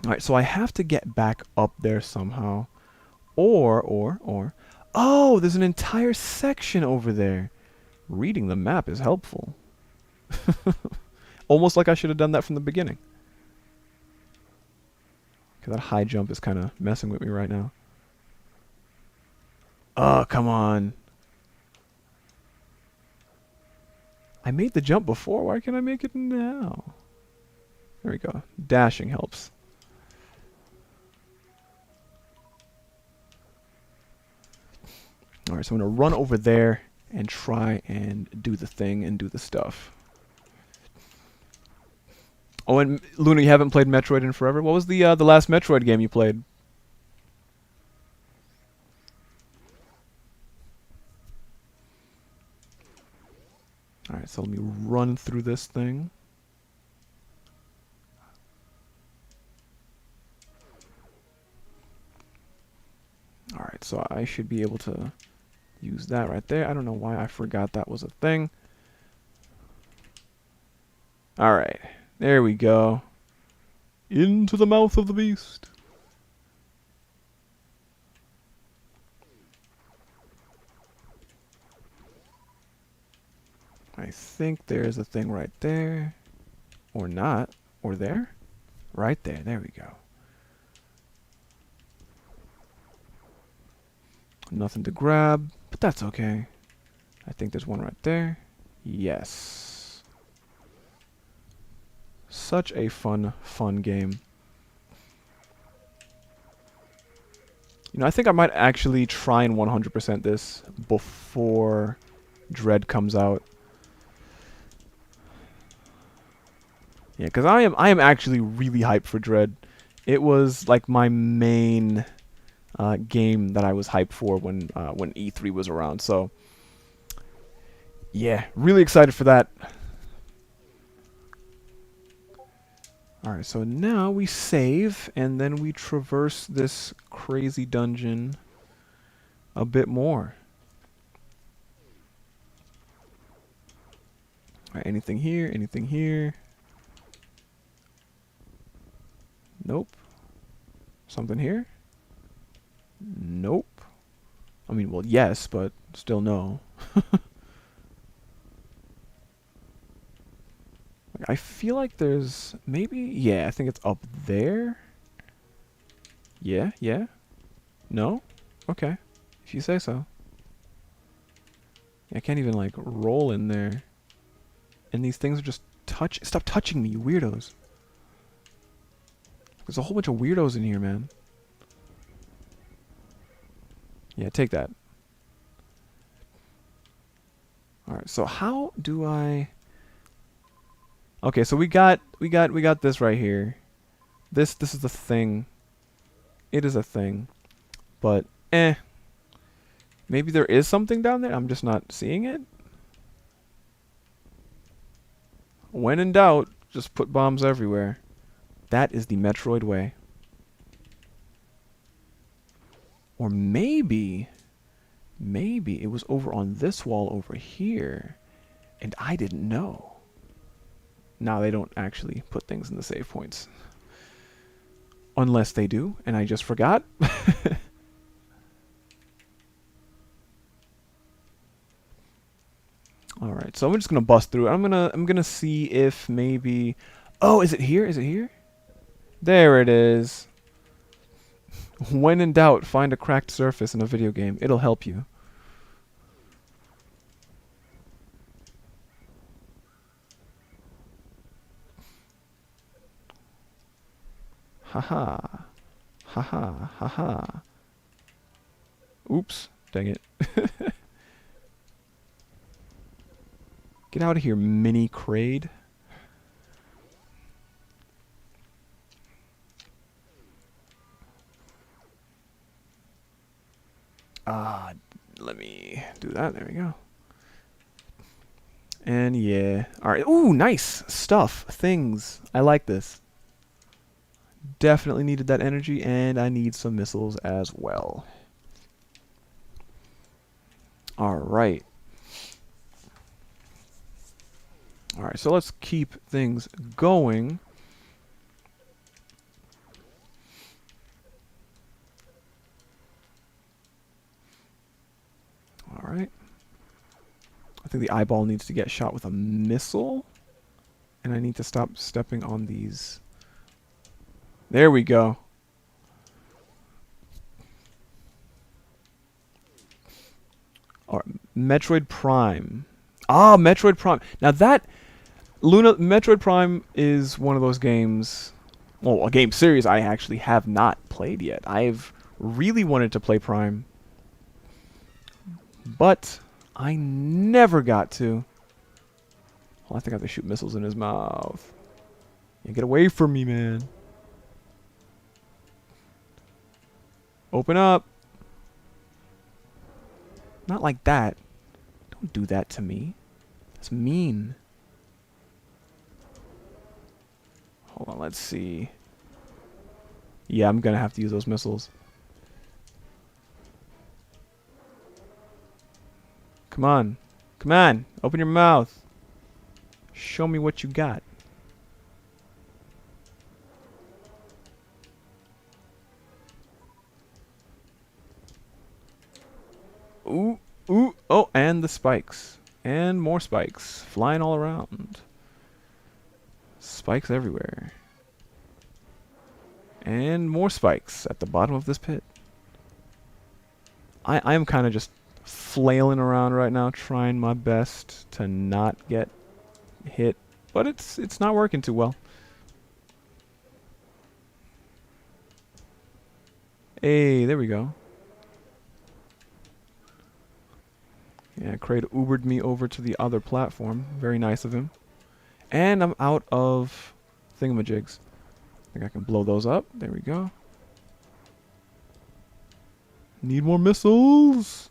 All right, so I have to get back up there somehow. Or oh, there's an entire section over there. Reading the map is helpful. Almost like I should have done that from the beginning. Okay, that high jump is kind of messing with me right now. Oh, come on. I made the jump before. Why can't I make it now? There we go. Dashing helps. Alright, so I'm going to run over there and try and do the thing and do the stuff. Oh, and Luna, you haven't played Metroid in forever? What was the last Metroid game you played? Alright, so let me run through this thing. Alright, so I should be able to use that right there. I don't know why I forgot that was a thing. Alright, there we go. Into the mouth of the beast. I think there's a thing right there. Or not. Or there? Right there. There we go. Nothing to grab, but that's okay. I think there's one right there. Yes. Such a fun game. You know, I think I might actually try and 100% this before Dread comes out. Yeah, because I am actually really hyped for Dread. It was like my main game that I was hyped for when E3 was around. So yeah, really excited for that. Alright, so now we save, and then we traverse this crazy dungeon a bit more. Alright, anything here? Anything here? Nope. Something here? Nope. I mean, well, yes, but still no. I feel like there's maybe, yeah, I think it's up there. Yeah, yeah. No? Okay. If you say so. I can't even like roll in there. And these things are just stop touching me, you weirdos. There's a whole bunch of weirdos in here, man. Yeah, take that. Alright, so how do I... Okay, so we got this right here. This is the thing. It is a thing. But maybe there is something down there. I'm just not seeing it. When in doubt, just put bombs everywhere. That is the Metroid way. Or maybe it was over on this wall over here, and I didn't know. Now they don't actually put things in the save points. Unless they do, and I just forgot. Alright, so I'm just gonna bust through it. I'm gonna see if maybe... Oh, is it here? Is it here? There it is. When in doubt, find a cracked surface in a video game. It'll help you. Haha. Haha. Haha. Oops. Dang it. Get out of here, mini Kraid. Let me do that. There we go. And yeah. Alright. Ooh, nice stuff. Things. I like this. Definitely needed that energy, and I need some missiles as well. Alright. Alright, so let's keep things going. Alright. I think the eyeball needs to get shot with a missile. And I need to stop stepping on these. There we go. Alright, Metroid Prime. Ah, Metroid Prime. Now that... Metroid Prime is one of those games... Well, a game series I actually have not played yet. I've really wanted to play Prime. But I never got to. Well, I think I have to shoot missiles in his mouth. Yeah, get away from me, man. Open up. Not like that. Don't do that to me. That's mean. Hold on, let's see. Yeah, I'm gonna have to use those missiles. Come on. Come on. Open your mouth. Show me what you got. Ooh, ooh. Oh, and the spikes. And more spikes. Flying all around. Spikes everywhere. And more spikes at the bottom of this pit. I am kind of just flailing around right now, trying my best to not get hit, but it's not working too well. Hey, there we go. Yeah, Kraid Ubered me over to the other platform. Very nice of him. And I'm out of thingamajigs. I think I can blow those up. There we go. Need more missiles.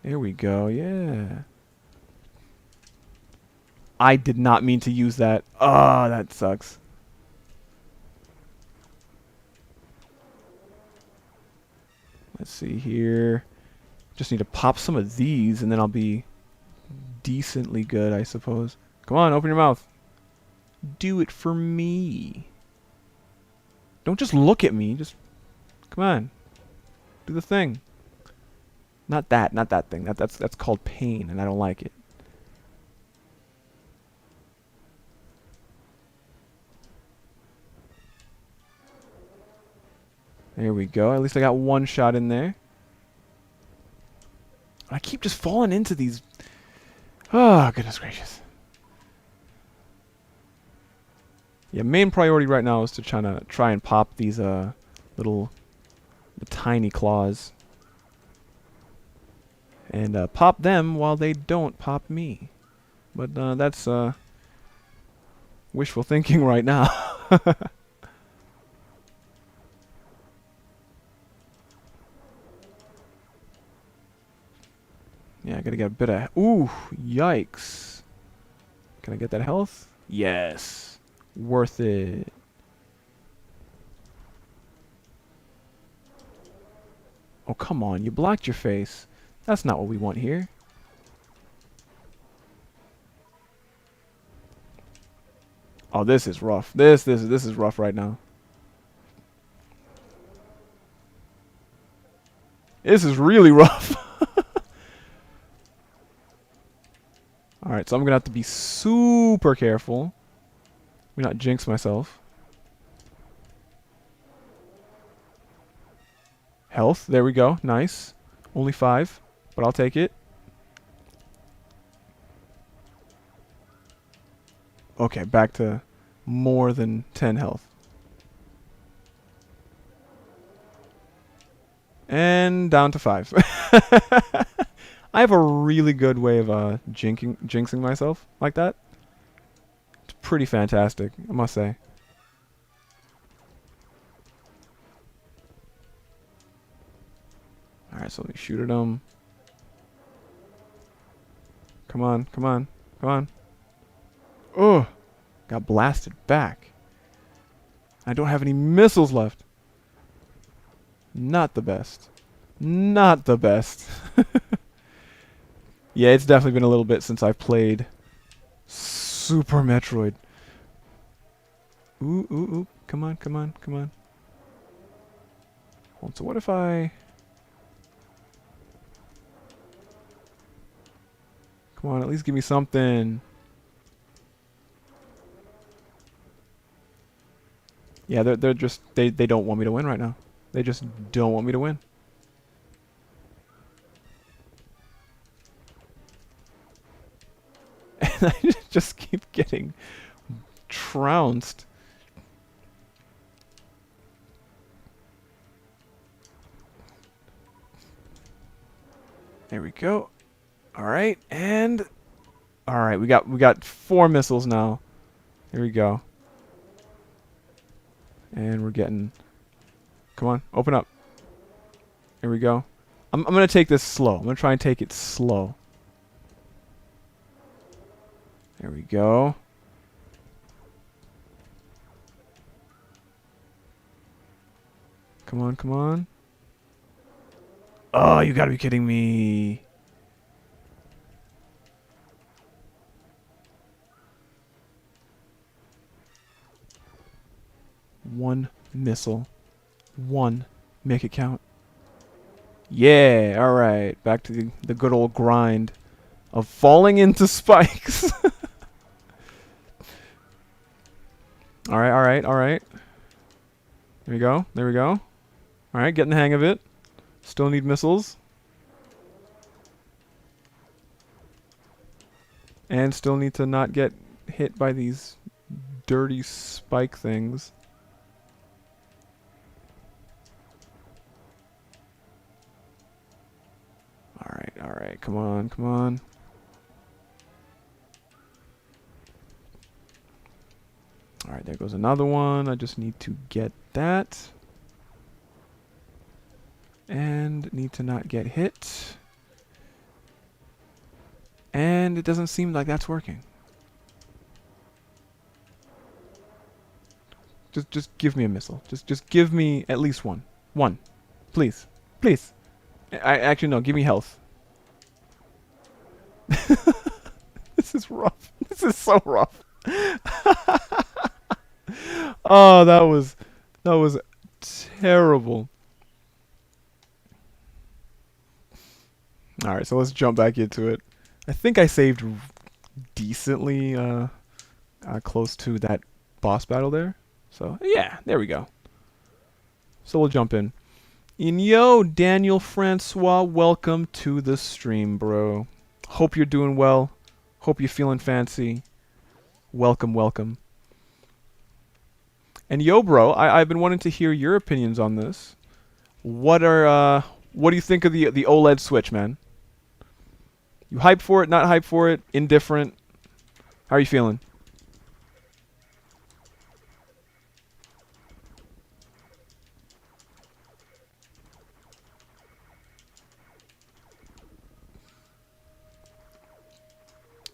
There we go, yeah. I did not mean to use that. Ah, that sucks. Let's see here. Just need to pop some of these and then I'll be decently good, I suppose. Come on, open your mouth. Do it for me. Don't just look at me. Just Come on. Do the thing. Not that thing. That's called pain, and I don't like it. There we go. At least I got one shot in there. I keep just falling into these. Oh, goodness gracious. Yeah, main priority right now is to try and pop these the tiny claws. And pop them while they don't pop me. But that's wishful thinking right now. Yeah, I gotta get a bit of... Ooh, yikes. Can I get that health? Yes. Worth it. Oh, come on. You blocked your face. That's not what we want here. Oh, this is rough. This is rough right now. This is really rough. Alright, so I'm going to have to be super careful. Let me not jinx myself. Health. There we go. Nice. Only 5, but I'll take it. Okay, back to more than 10 health. And down to 5. I have a really good way of jinxing myself like that. It's pretty fantastic, I must say. Alright, so let me shoot at him. Come on, come on, come on. Oh, got blasted back. I don't have any missiles left. Not the best. Not the best. Yeah, it's definitely been a little bit since I've played Super Metroid. Ooh, ooh, ooh. Come on, come on, come on. Hold on, so what if I... Come on, at least give me something. Yeah, they're just... They don't want me to win right now. They just don't want me to win. And I just keep getting trounced. There we go. All right, and all right, we got 4 missiles now. Here we go. And we're getting... Come on, open up. Here we go. I'm going to take this slow. I'm going to try and take it slow. There we go. Come on, come on. Oh, you got to be kidding me. One missile. One. Make it count. Yeah, alright. Back to the good old grind of falling into spikes. Alright, alright, alright. There we go. There we go. Alright, getting the hang of it. Still need missiles. And still need to not get hit by these dirty spike things. Alright, alright. Come on, come on. Alright, there goes another one. I just need to get that. And need to not get hit. And it doesn't seem like that's working. Just give me a missile. Just give me at least one. One. Please. Please. Actually, no. Give me health. This is rough. This is so rough. Oh, that was terrible. All right, so let's jump back into it. I think I saved decently close to that boss battle there. So yeah, there we go. So we'll jump in. And yo, Daniel Francois, welcome to the stream, bro. Hope you're doing well. Hope you're feeling fancy. Welcome, welcome. And yo, bro, I've been wanting to hear your opinions on this. What do you think of the OLED Switch, man? You hype for it, not hype for it, indifferent? How are you feeling?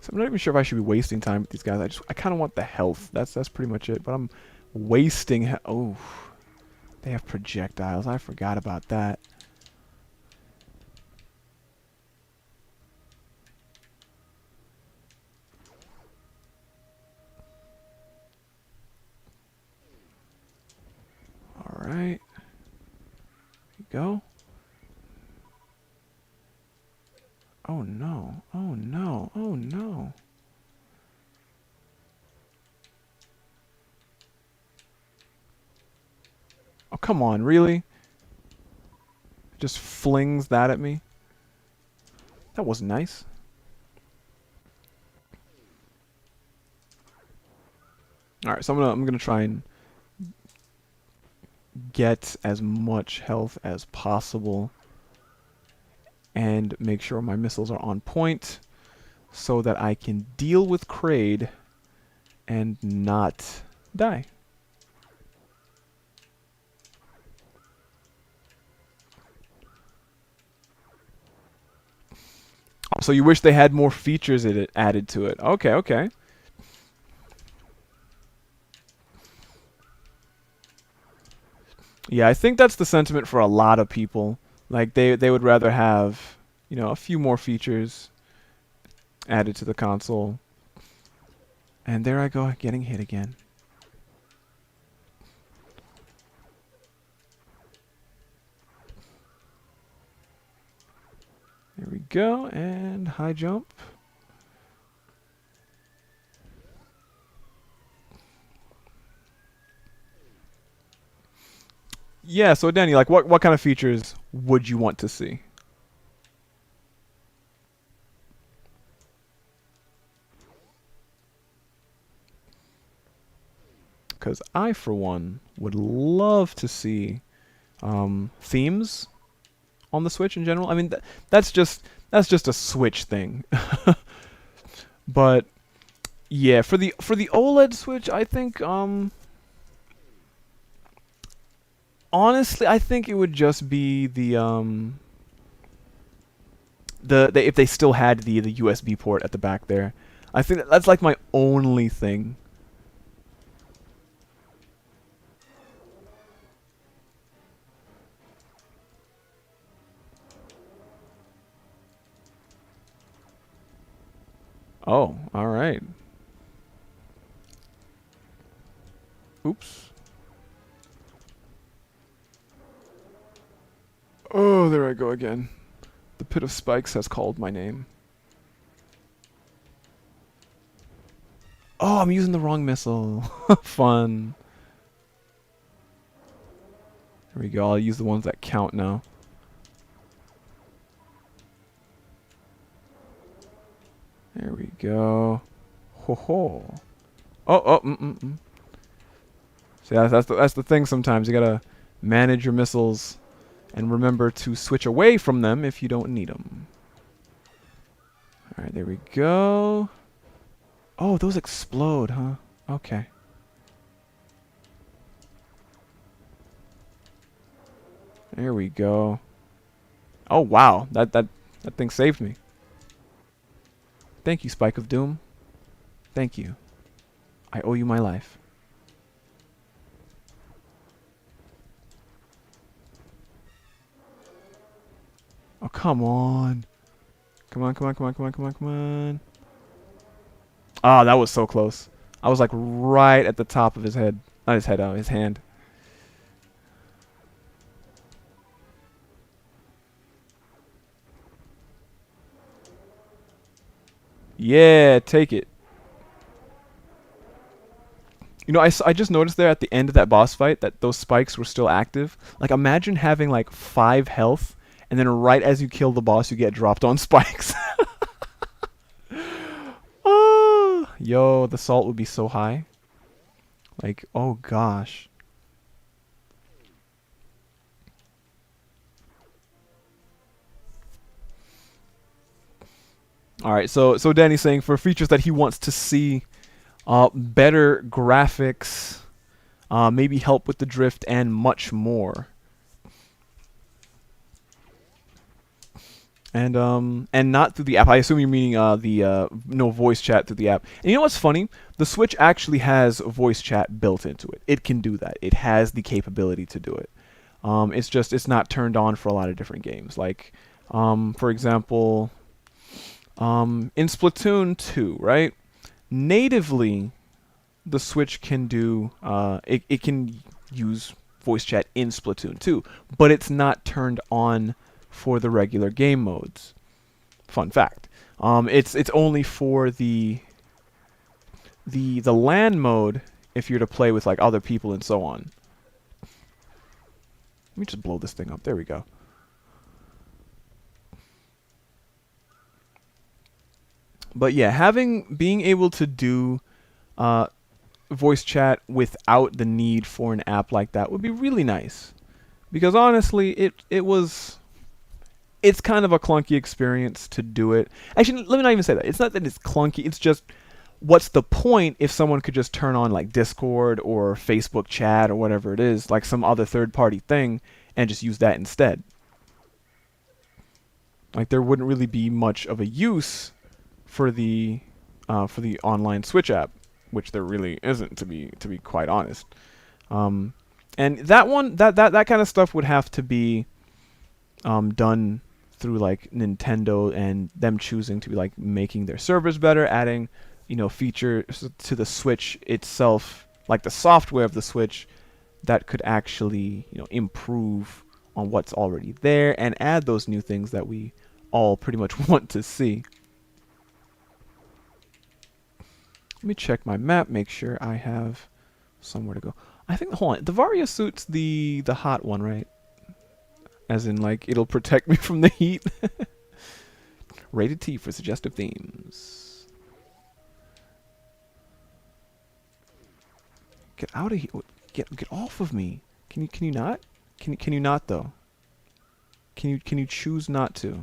So I'm not even sure if I should be wasting time with these guys. I kind of want the health. That's pretty much it. But I'm wasting. Oh, they have projectiles. I forgot about that. All right. Here we go. Oh no. Oh no. Oh no. Oh, come on, really? Just flings that at me? That wasn't nice. Alright, so I'm gonna try and get as much health as possible and make sure my missiles are on point so that I can deal with Kraid and not die. So you wish they had more features added to it. Okay, okay. Yeah, I think that's the sentiment for a lot of people. Like they would rather have, you know, a few more features added to the console. And there I go, getting hit again. There we go, and high jump. Yeah, so Danny, like what kind of features would you want to see? Because I, for one, would love to see themes on the Switch in general. I mean, that's just a Switch thing. But yeah, for the OLED Switch, I think honestly, I think it would just be the if they still had the USB port at the back there. I think that's like my only thing. Oh, all right. Oops. Oh, there I go again. The pit of spikes has called my name. Oh, I'm using the wrong missile. Fun. There we go. I'll use the ones that count now. There we go. Ho ho. Oh, oh, See, that's the thing sometimes. You gotta manage your missiles and remember to switch away from them if you don't need them. Alright, there we go. Oh, those explode, huh? Okay. There we go. Oh, wow. That thing saved me. Thank you, Spike of Doom. Thank you. I owe you my life. Oh, come on. Come on, come on, come on, come on, come on, come on. Ah, that was so close. I was like right at the top of his head. Not his head, his hand. Yeah, take it. You know, I just noticed there at the end of that boss fight that those spikes were still active. Like, imagine having like 5 health, and then right as you kill the boss, you get dropped on spikes. Oh, yo, the salt would be so high. Like, oh gosh. All right, so Danny's saying for features that he wants to see, better graphics, maybe help with the drift, and much more. And not through the app. I assume you're meaning the no voice chat through the app. And you know what's funny? The Switch actually has voice chat built into it. It can do that. It has the capability to do it. It's just it's not turned on for a lot of different games. Like, for example, in Splatoon 2, right? Natively, the Switch can do it can use voice chat in Splatoon 2, but it's not turned on for the regular game modes. Fun fact. It's only for the LAN mode if you're to play with like other people and so on. Let me just blow this thing up. There we go. But yeah, being able to do voice chat without the need for an app like that would be really nice. Because honestly, it's kind of a clunky experience to do it. Actually, let me not even say that. It's not that it's clunky. It's just, what's the point if someone could just turn on like Discord or Facebook chat or whatever it is, like some other third-party thing, and just use that instead? Like, there wouldn't really be much of a use for the online Switch app, which there really isn't, to be quite honest. And that kind of stuff would have to be done through like Nintendo and them choosing to be like making their servers better, adding, you know, features to the Switch itself, like the software of the Switch, that could actually, you know, improve on what's already there and add those new things that we all pretty much want to see. Let me check my map, make sure I have somewhere to go. I think, hold on, the Varia suit's the hot one, right? As in, like, it'll protect me from the heat. Rated T for suggestive themes. Get out of here! Get off of me! Can you not? Can you not though? Can you choose not to?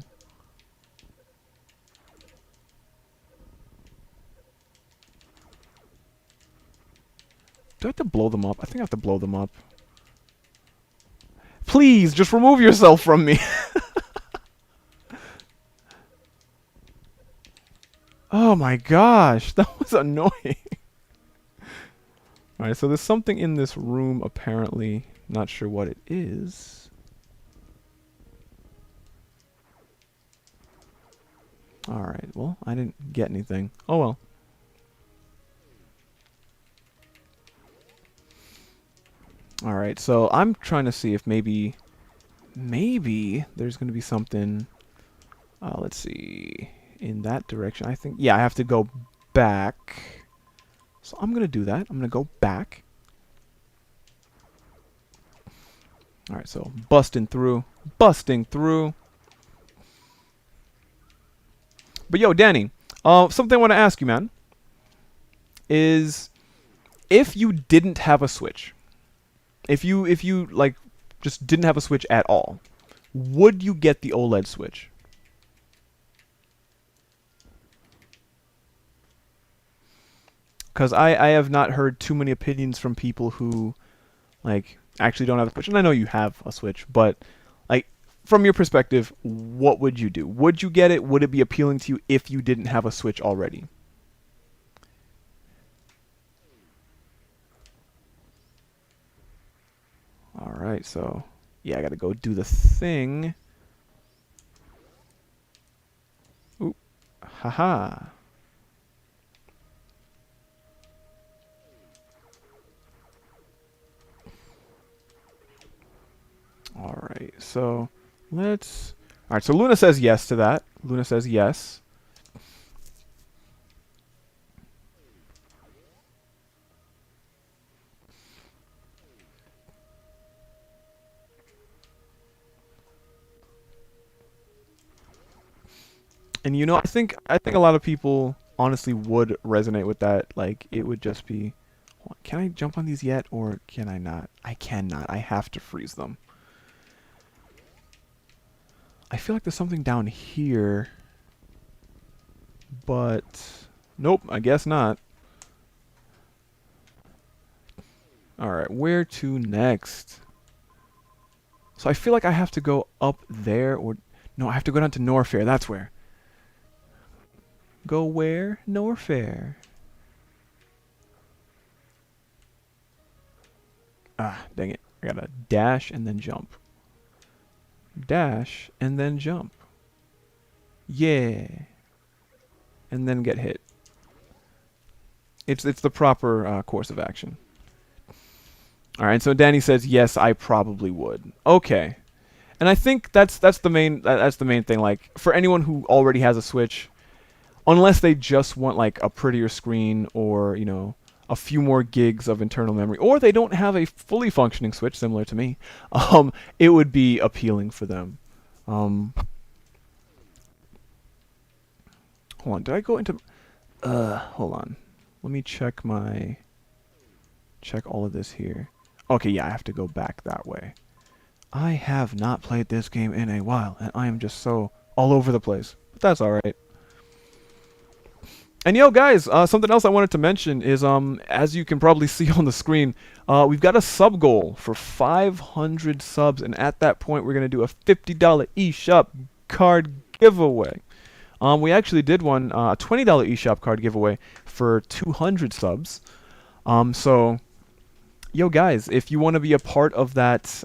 Do I have to blow them up? I think I have to blow them up. Please, just remove yourself from me. Oh my gosh, that was annoying. Alright, so there's something in this room apparently. Not sure what it is. Alright, well, I didn't get anything. Oh well. Alright, so I'm trying to see if maybe there's going to be something, let's see, in that direction. I think, yeah, I have to go back. So I'm going to do that. I'm going to go back. Alright, so busting through. But yo, Danny, something I want to ask you, man, is if you didn't have a Switch, if you like just didn't have a Switch at all, would you get the OLED Switch? Because I have not heard too many opinions from people who like actually don't have a Switch, and I know you have a Switch, but like from your perspective, what would you do? Would you get it? Would it be appealing to you if you didn't have a Switch already? Alright, so yeah, I gotta go do the thing. Oop. Haha. Alright, so let's... Alright, so Luna says yes to that. Luna says yes. And I think a lot of people honestly would resonate with that. Like it would just be, can I jump on these yet or can I not? I cannot. I have to freeze them. I feel like there's something down here, but nope, I guess not. All right, where to next? So I feel like I have to go up there, or no, I have to go down to Norfair. That's where. Go where? Norfair. Ah, dang it. I gotta dash and then jump. Dash and then jump. Yeah. And then get hit. It's the proper course of action. All right, so Danny says yes, I probably would. Okay, and I think that's the main thing. Like for anyone who already has a Switch, unless they just want like a prettier screen or a few more gigs of internal memory, or they don't have a fully functioning Switch similar to me, it would be appealing for them. Hold on, did I go into? Hold on, let me check all of this here. Okay, yeah, I have to go back that way. I have not played this game in a while, and I am just so all over the place. But that's alright. And guys, something else I wanted to mention is, as you can probably see on the screen, we've got a sub goal for 500 subs, and at that point, we're going to do a $50 eShop card giveaway. We actually did one, a $20 eShop card giveaway for 200 subs. So... guys, if you want to be a part of that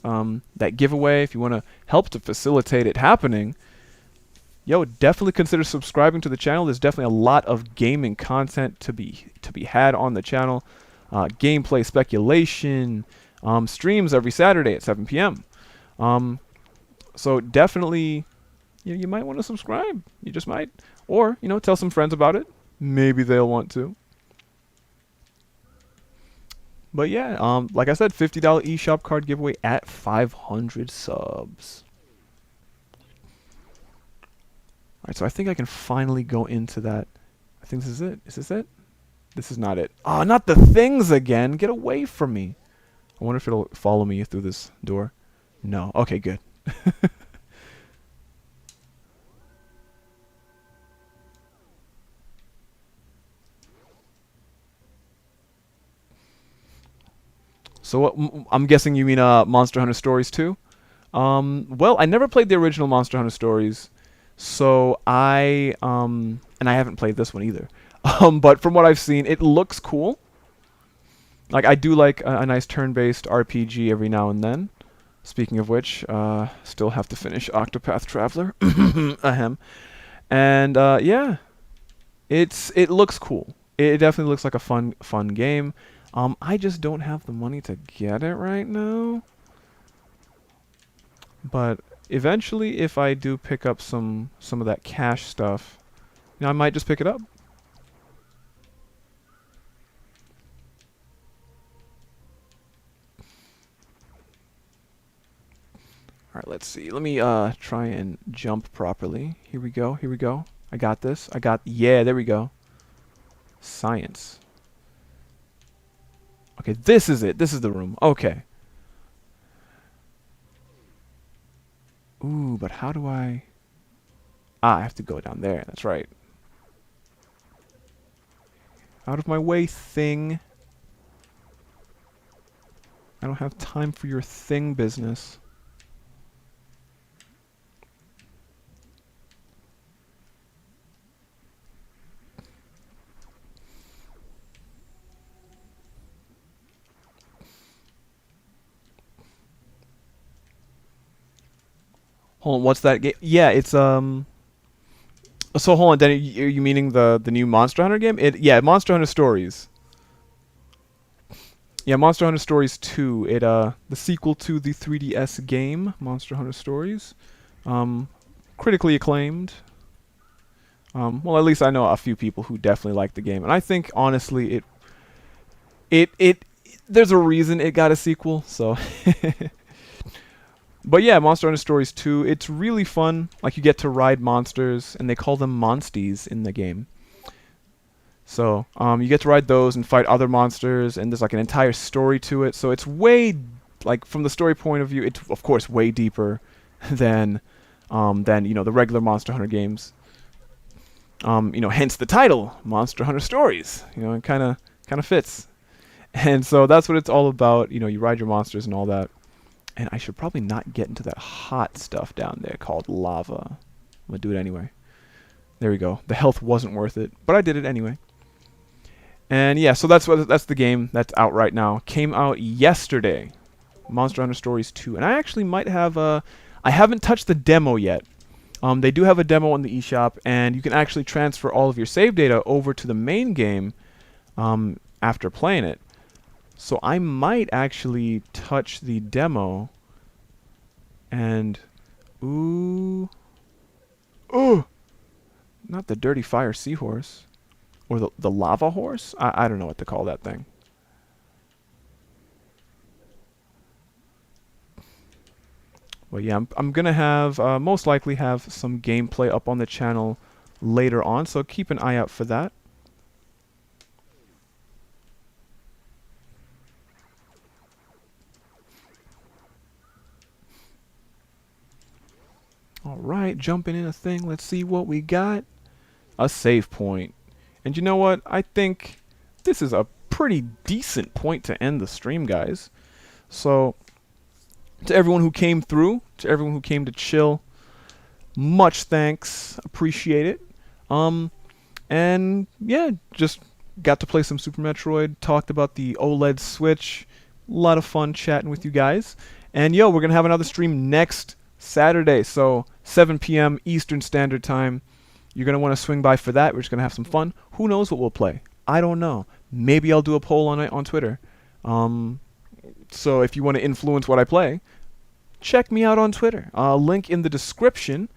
giveaway, if you want to help to facilitate it happening, definitely consider subscribing to the channel. There's definitely a lot of gaming content to be had on the channel. Gameplay speculation, streams every Saturday at 7 p.m. So definitely, you might want to subscribe. You just might, or tell some friends about it. Maybe they'll want to. But yeah, like I said, $50 eShop card giveaway at 500 subs. Alright, so I think I can finally go into that. I think this is it. Is this it? This is not it. Oh, not the things again. Get away from me. I wonder if it'll follow me through this door. No. Okay, good. So I'm guessing you mean Monster Hunter Stories 2? Well, I never played the original Monster Hunter Stories, so and I haven't played this one either. But from what I've seen, it looks cool. Like I do like a nice turn-based RPG every now and then. Speaking of which, still have to finish Octopath Traveler. Ahem. And yeah, it looks cool. It definitely looks like a fun game. I just don't have the money to get it right now. But eventually, if I do pick up some of that cash stuff, I might just pick it up. Alright, let's see. Let me try and jump properly. Here we go. Here we go. I got this. Yeah, there we go. Science. Okay, this is it. This is the room. Okay. Ooh, but how do I... I have to go down there. That's right. Out of my way, thing. I don't have time for your thing business. Hold on, what's that game? Yeah, it's So hold on, Danny, are you meaning the new Monster Hunter game? Yeah, Monster Hunter Stories. Yeah, Monster Hunter Stories 2. The sequel to the 3DS game, Monster Hunter Stories. Critically acclaimed. Well, at least I know a few people who definitely like the game, and I think honestly it there's a reason it got a sequel, so But yeah, Monster Hunter Stories 2, it's really fun. Like, you get to ride monsters, and they call them monsties in the game. So, you get to ride those and fight other monsters, and there's like an entire story to it. So it's way, like, from the story point of view, it's of course way deeper than you know, the regular Monster Hunter games. You know, hence the title, Monster Hunter Stories. You know, it kind of fits. And so that's what it's all about. You know, you ride your monsters and all that. And I should probably not get into that hot stuff down there called lava. I'm gonna do it anyway. There we go. The health wasn't worth it, but I did it anyway. And yeah, so that's the game that's out right now. Came out yesterday, Monster Hunter Stories 2, and I actually might have I haven't touched the demo yet. They do have a demo on the eShop, and you can actually transfer all of your save data over to the main game after playing it. So I might actually touch the demo and ooh, not the Dirty Fire Seahorse. Or the lava horse? I don't know what to call that thing. Well, yeah, I'm going to have, most likely have some gameplay up on the channel later on, so keep an eye out for that. Alright, jumping in a thing, let's see what we got. A save point. And you know what? I think this is a pretty decent point to end the stream, guys. So, to everyone who came through, to everyone who came to chill, much thanks. Appreciate it. And yeah, just got to play some Super Metroid, talked about the OLED Switch. A lot of fun chatting with you guys. And yo, we're going to have another stream next Saturday, so 7 p.m. Eastern Standard Time. You're going to want to swing by for that. We're just going to have some fun. Who knows what we'll play? I don't know. Maybe I'll do a poll on it on Twitter. So if you want to influence what I play, check me out on Twitter. Link in the description.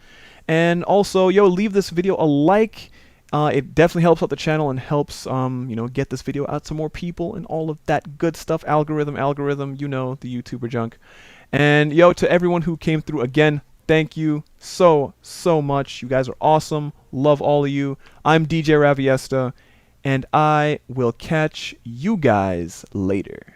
And also, yo, leave this video a like. It definitely helps out the channel and helps, you know, get this video out to more people and all of that good stuff. Algorithm, you know, the YouTuber junk. And yo, to everyone who came through again, thank you so much. You guys are awesome. Love all of you. I'm DJ Raviesta, and I will catch you guys later.